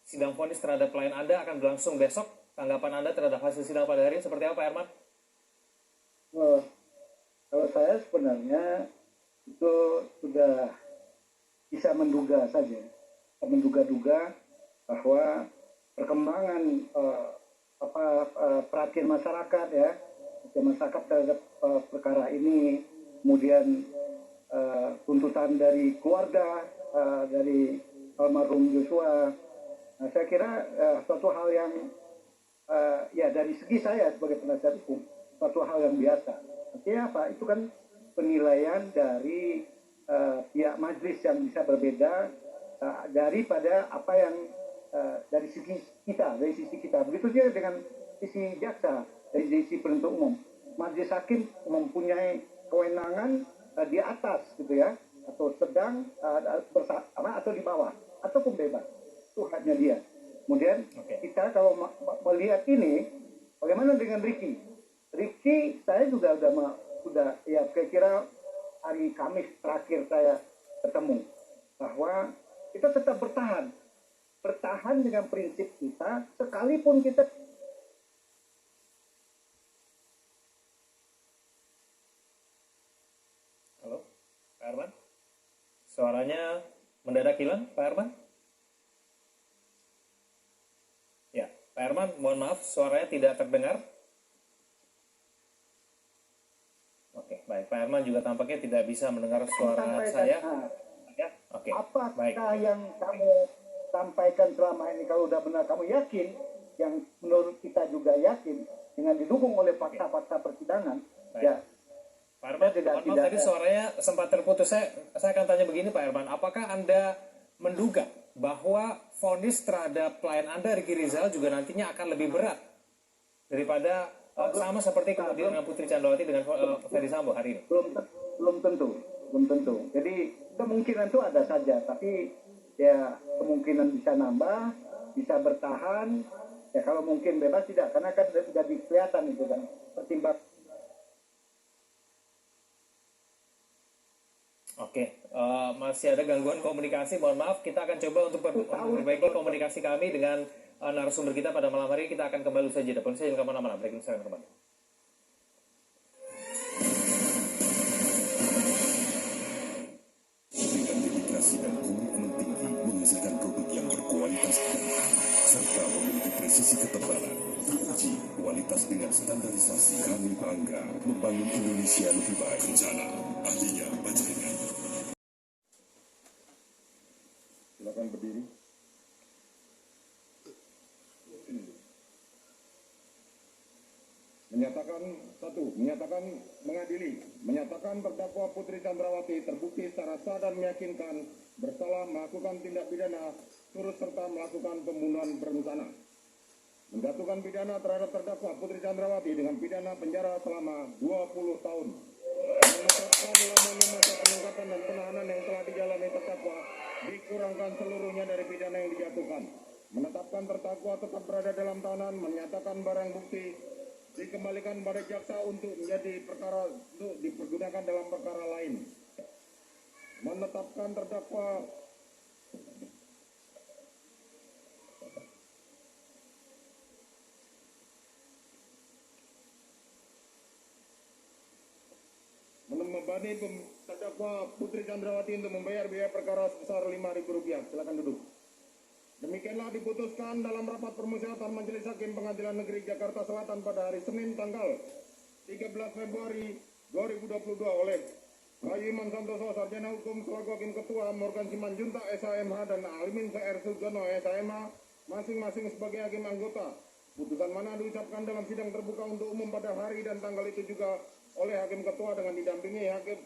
Sidang vonis terhadap klien Anda akan berlangsung besok. Tanggapan Anda terhadap hasil sidang pada hari ini seperti apa, Pak Erman? Kalau saya sebenarnya itu sudah bisa menduga saja, menduga-duga bahwa perkembangan perhatian masyarakat masyarakat terhadap perkara ini, kemudian tuntutan dari keluarga dari almarhum Joshua. Nah, saya kira suatu hal yang dari segi saya sebagai penasihat hukum, suatu hal yang biasa. Artinya apa? Itu kan penilaian dari pihak majelis yang bisa berbeda daripada apa yang dari sisi kita. Begitu juga dengan sisi jaksa, dari sisi penuntut umum. Majelis hakim mempunyai kewenangan di atas gitu ya, atau sedang atau di bawah ataupun bebas. itu haknya dia. Kemudian kita kalau melihat ini, bagaimana dengan Ricky? Ricky saya juga udah ya kira-kira hari Kamis terakhir saya ketemu bahwa kita tetap bertahan dengan prinsip kita, sekalipun kita Pak Herman? Suaranya mendadak hilang, Pak Herman? Ya, Pak Herman, mohon maaf, suaranya tidak terdengar. Oke, baik. Pak Herman juga tampaknya tidak bisa mendengar suara saya. Oke, apakah baik. yang kamu sampaikan selama ini, kalau udah benar kamu yakin, yang menurut kita juga yakin, dengan didukung oleh fakta-fakta persidangan, baik. ya. Pak Herman, maaf tadi suaranya sempat terputus. Saya akan tanya begini Pak Herman, apakah Anda menduga bahwa vonis terhadap klien Anda Ricky Rizal juga nantinya akan lebih berat daripada sama seperti kemudian dengan Putri Candrawati dengan Ferdy Sambo hari ini? Belum tentu. Jadi kemungkinan itu ada saja, tapi ya kemungkinan bisa nambah, bisa bertahan. Ya kalau mungkin bebas tidak, karena kan sudah kelihatan itu kan pertimbang. Oke, masih ada gangguan komunikasi, mohon maaf. Kita akan coba untuk memperbaiki komunikasi kami dengan narasumber kita pada malam hari. Kita akan kembali saja. Depan saya jangan kemana-mana. Breaking news akan kembali. Dengan dedikasi dan komitmen tinggi menghasilkan produk yang berkualitas dan serta memiliki presisi ketebalan, teruji kualitas dengan standarisasi. Kami bangga membangun Indonesia lebih baik. Rencana ahlinya Panjenengan. Silakan berdiri. Menyatakan terdakwa Putri Candrawati terbukti secara sah dan meyakinkan bersalah melakukan tindak pidana turut serta melakukan pembunuhan berencana. Menjatuhkan pidana terhadap terdakwa Putri Candrawati dengan pidana penjara selama 20 tahun. Menetapkan lamanya masa penangkapan dan penahanan yang telah dijalani terdakwa dikurangkan seluruhnya dari pidana yang dijatuhkan. Menetapkan terdakwa tetap berada dalam tahanan, menyatakan barang bukti dikembalikan pada jaksa untuk menjadi perkara untuk dipergunakan dalam perkara lain. Menetapkan terdakwa membebani terdakwa Putri Candrawati untuk membayar biaya perkara sebesar Rp5.000. Silakan duduk. Demikianlah diputuskan dalam rapat permusyawaratan Majelis Hakim Pengadilan Negeri Jakarta Selatan pada hari Senin tanggal 13 Februari 2022 oleh Bayu Iman Santoso, Sarjana Hukum selaku Hakim Ketua, Morgan Simanjuntak SHMH dan Alimin VR Sujono SHMH masing-masing sebagai Hakim Anggota. Putusan mana diucapkan dalam sidang terbuka untuk umum pada hari dan tanggal itu juga oleh Hakim Ketua dengan didampingi Hakim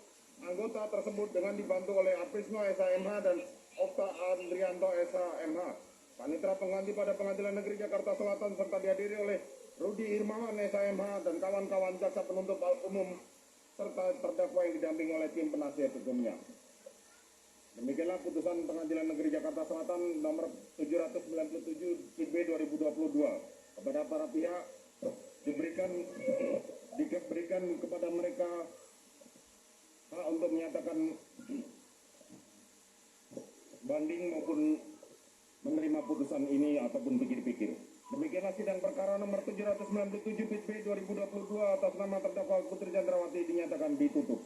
Anggota tersebut dengan dibantu oleh Aprisno SHMH dan Okta Andrianto SHMH. Panitera pengganti pada Pengadilan Negeri Jakarta Selatan serta dihadiri oleh Rudi Irmawan SHMH dan kawan-kawan jaksa penuntut umum serta terdakwa yang didampingi oleh tim penasihat hukumnya. Demikianlah putusan Pengadilan Negeri Jakarta Selatan nomor 797 PB 2022. Kepada para pihak diberikan kepada mereka hak untuk menyatakan banding maupun menerima putusan ini ataupun pikir-pikir. Demikianlah sidang perkara nomor 797 PB 2022 atas nama terdakwa Putri Candrawati dinyatakan ditutup.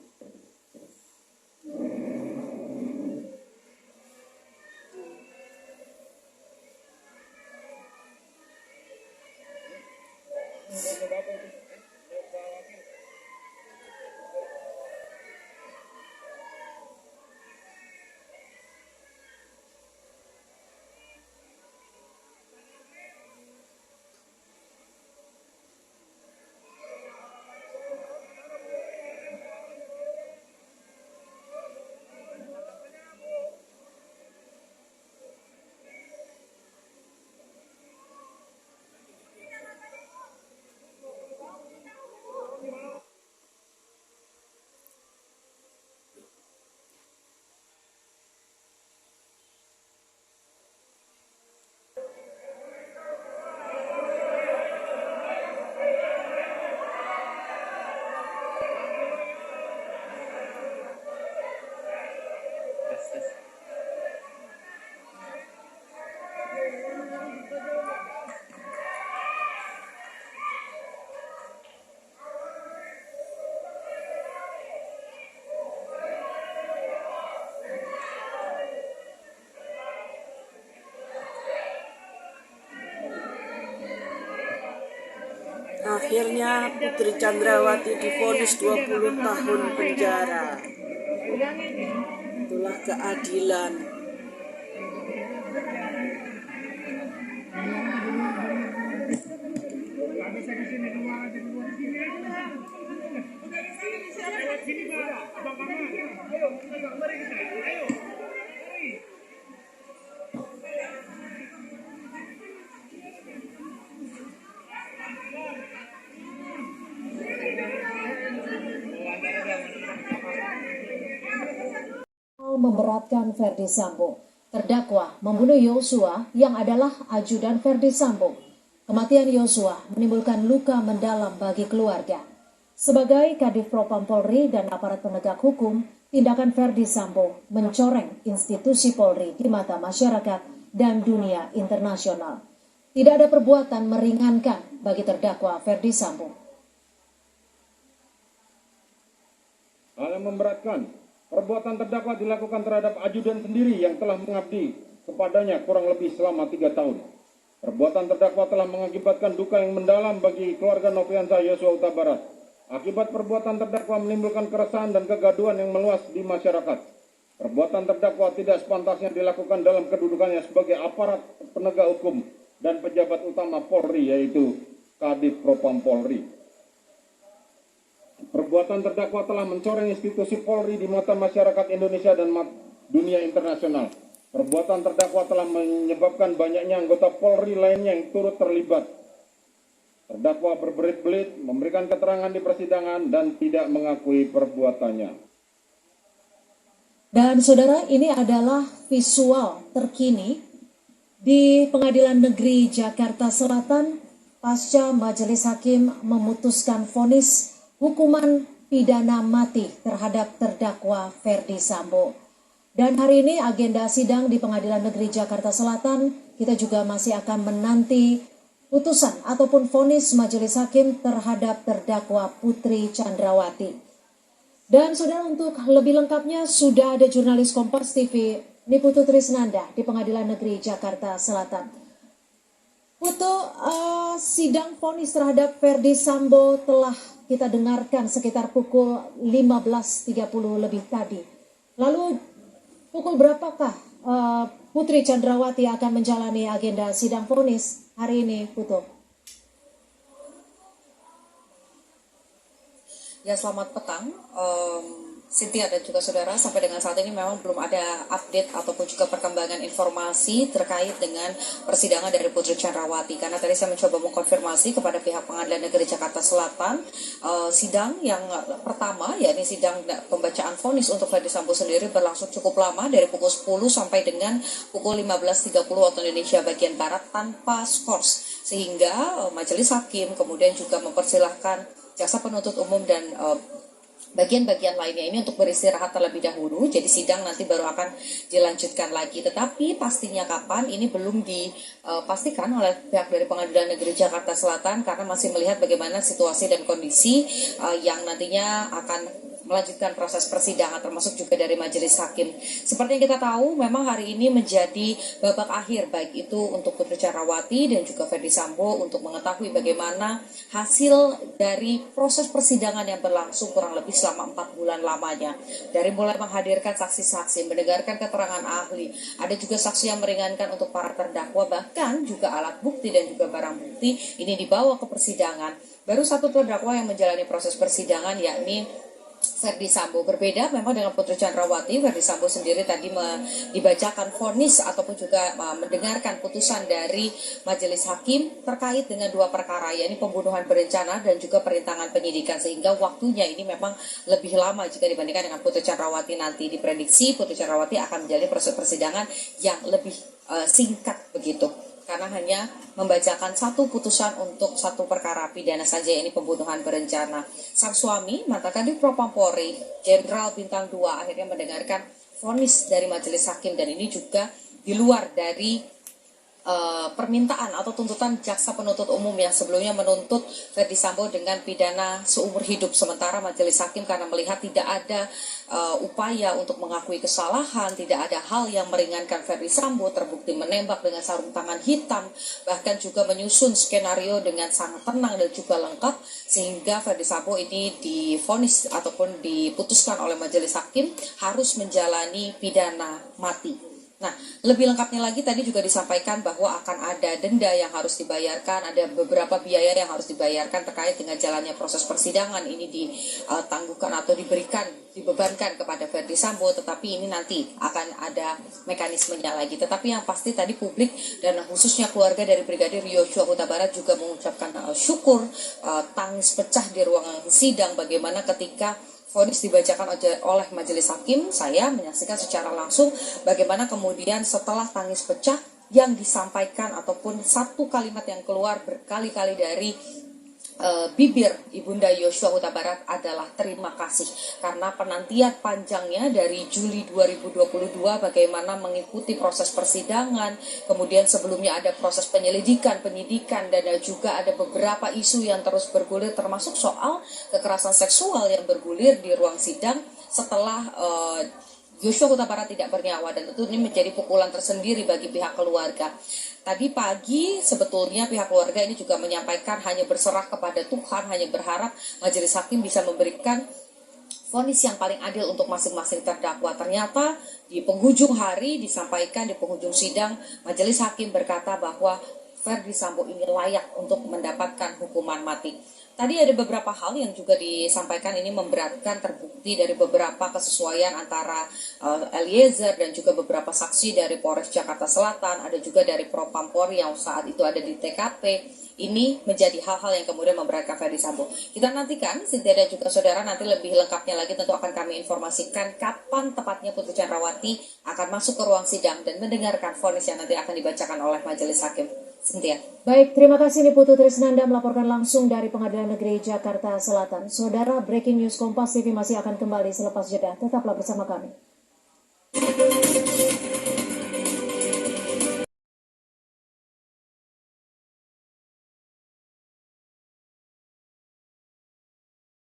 Akhirnya Putri Chandrawati divonis 20 tahun penjara. Itulah keadilan. Memberatkan Verdi Sambo. Terdakwa membunuh Yosua yang adalah ajudan Verdi Sambo. Kematian Yosua menimbulkan luka mendalam bagi keluarga. Sebagai Kadif Propam Polri dan aparat penegak hukum, tindakan Verdi Sambo mencoreng institusi Polri di mata masyarakat dan dunia internasional. Tidak ada perbuatan meringankan bagi terdakwa Verdi Sambo. Hal yang memberatkan, perbuatan terdakwa dilakukan terhadap ajudan sendiri yang telah mengabdi kepadanya kurang lebih selama 3 tahun. Perbuatan terdakwa telah mengakibatkan duka yang mendalam bagi keluarga Nofriansah Yosua Huta Barat. Akibat perbuatan terdakwa menimbulkan keresahan dan kegaduhan yang meluas di masyarakat. Perbuatan terdakwa tidak sepantasnya dilakukan dalam kedudukannya sebagai aparat penegak hukum dan pejabat utama Polri, yaitu Kadif Propam Polri. Perbuatan terdakwa telah mencoreng institusi Polri di mata masyarakat Indonesia dan dunia internasional. Perbuatan terdakwa telah menyebabkan banyaknya anggota Polri lainnya yang turut terlibat. Terdakwa berbelit-belit, memberikan keterangan di persidangan dan tidak mengakui perbuatannya. Dan saudara, ini adalah visual terkini di Pengadilan Negeri Jakarta Selatan pasca Majelis Hakim memutuskan vonis hukuman pidana mati terhadap terdakwa Verdi Sambo. Dan hari ini agenda sidang di Pengadilan Negeri Jakarta Selatan, kita juga masih akan menanti putusan ataupun vonis Majelis Hakim terhadap terdakwa Putri Chandrawati. Dan saudara, untuk lebih lengkapnya sudah ada jurnalis Kompas TV Niputu Trisnanda di Pengadilan Negeri Jakarta Selatan. Putu, sidang vonis terhadap Verdi Sambo telah kita dengarkan sekitar pukul 15.30 lebih tadi. Lalu pukul berapakah Putri Chandrawati akan menjalani agenda sidang vonis hari ini, Putu? Ya, selamat petang. Cynthia dan juga saudara, sampai dengan saat ini memang belum ada update ataupun juga perkembangan informasi terkait dengan persidangan dari Putri Chandrawati. Karena tadi saya mencoba mengkonfirmasi kepada pihak Pengadilan Negeri Jakarta Selatan, sidang yang pertama, yakni sidang pembacaan vonis untuk Verdi Sambo sendiri berlangsung cukup lama, dari pukul 10 sampai dengan pukul 15.30 waktu Indonesia bagian Barat tanpa skors. Sehingga Majelis Hakim kemudian juga mempersilahkan jaksa penuntut umum dan bagian-bagian lainnya ini untuk beristirahat terlebih dahulu, jadi sidang nanti baru akan dilanjutkan lagi. Tetapi pastinya kapan ini belum dipastikan oleh pihak dari Pengadilan Negeri Jakarta Selatan, karena masih melihat bagaimana situasi dan kondisi yang nantinya akan melanjutkan proses persidangan, termasuk juga dari Majelis Hakim. Seperti yang kita tahu, memang hari ini menjadi babak akhir, baik itu untuk Putri Chandrawati dan juga Verdi Sambo, untuk mengetahui bagaimana hasil dari proses persidangan yang berlangsung kurang lebih selama 4 bulan lamanya. Dari mulai menghadirkan saksi-saksi, mendengarkan keterangan ahli, ada juga saksi yang meringankan untuk para terdakwa, bahkan juga alat bukti dan juga barang bukti ini dibawa ke persidangan. Baru satu terdakwa yang menjalani proses persidangan, yakni Verdi Sambo. Berbeda memang dengan Putri Chandrawati, Verdi Sambo sendiri tadi dibacakan vonis ataupun juga mendengarkan putusan dari Majelis Hakim terkait dengan 2 perkara, yakni pembunuhan berencana dan juga perintangan penyidikan, sehingga waktunya ini memang lebih lama jika dibandingkan dengan Putri Chandrawati. Nanti diprediksi Putri Chandrawati akan menjalani proses persidangan yang lebih singkat begitu, karena hanya membacakan satu putusan untuk satu perkara pidana saja, ini pembunuhan berencana. Sang suami, mantan Kadif Propam Polri, Jenderal Bintang 2, akhirnya mendengarkan vonis dari Majelis Hakim, dan ini juga di luar dari permintaan atau tuntutan jaksa penuntut umum yang sebelumnya menuntut Ferdy Sambo dengan pidana seumur hidup, sementara majelis hakim karena melihat tidak ada upaya untuk mengakui kesalahan, tidak ada hal yang meringankan Ferdy Sambo, terbukti menembak dengan sarung tangan hitam, bahkan juga menyusun skenario dengan sangat tenang dan juga lengkap, sehingga Ferdy Sambo ini divonis ataupun diputuskan oleh majelis hakim harus menjalani pidana mati. Nah, lebih lengkapnya lagi tadi juga disampaikan bahwa akan ada denda yang harus dibayarkan, ada beberapa biaya yang harus dibayarkan terkait dengan jalannya proses persidangan. Ini ditangguhkan atau dibebankan kepada Ferdy Sambo, tetapi ini nanti akan ada mekanismenya lagi. Tetapi yang pasti tadi publik dan khususnya keluarga dari Brigadir Yosua Huta Barat juga mengucapkan syukur, tangis pecah di ruangan sidang bagaimana ketika vonis dibacakan oleh majelis hakim. Saya menyaksikan secara langsung bagaimana kemudian setelah tangis pecah yang disampaikan ataupun satu kalimat yang keluar berkali-kali dari bibir Ibunda Yosua Huta Barat adalah terima kasih, karena penantian panjangnya dari Juli 2022 bagaimana mengikuti proses persidangan, kemudian sebelumnya ada proses penyidikan, dan juga ada beberapa isu yang terus bergulir termasuk soal kekerasan seksual yang bergulir di ruang sidang setelah Yosua Huta Barat tidak bernyawa, dan tentu ini menjadi pukulan tersendiri bagi pihak keluarga. Tadi pagi sebetulnya pihak keluarga ini juga menyampaikan hanya berserah kepada Tuhan, hanya berharap majelis hakim bisa memberikan vonis yang paling adil untuk masing-masing terdakwa. Ternyata di penghujung hari disampaikan, di penghujung sidang, majelis hakim berkata bahwa Ferdy Sambo ini layak untuk mendapatkan hukuman mati. Tadi ada beberapa hal yang juga disampaikan, ini memberatkan, terbukti dari beberapa kesesuaian antara Eliezer dan juga beberapa saksi dari Polres Jakarta Selatan, ada juga dari Propampori yang saat itu ada di TKP. Ini menjadi hal-hal yang kemudian memberatkan Ferdy Sambo. Kita nantikan, Cynthia dan juga saudara, nanti lebih lengkapnya lagi tentu akan kami informasikan kapan tepatnya Putri Candrawati akan masuk ke ruang sidang dan mendengarkan vonis yang nanti akan dibacakan oleh majelis hakim. Cynthia. Baik, terima kasih nih Putu Trisnanda melaporkan langsung dari Pengadilan Negeri Jakarta Selatan. Saudara, breaking news Kompas TV masih akan kembali selepas jeda. Tetaplah bersama kami.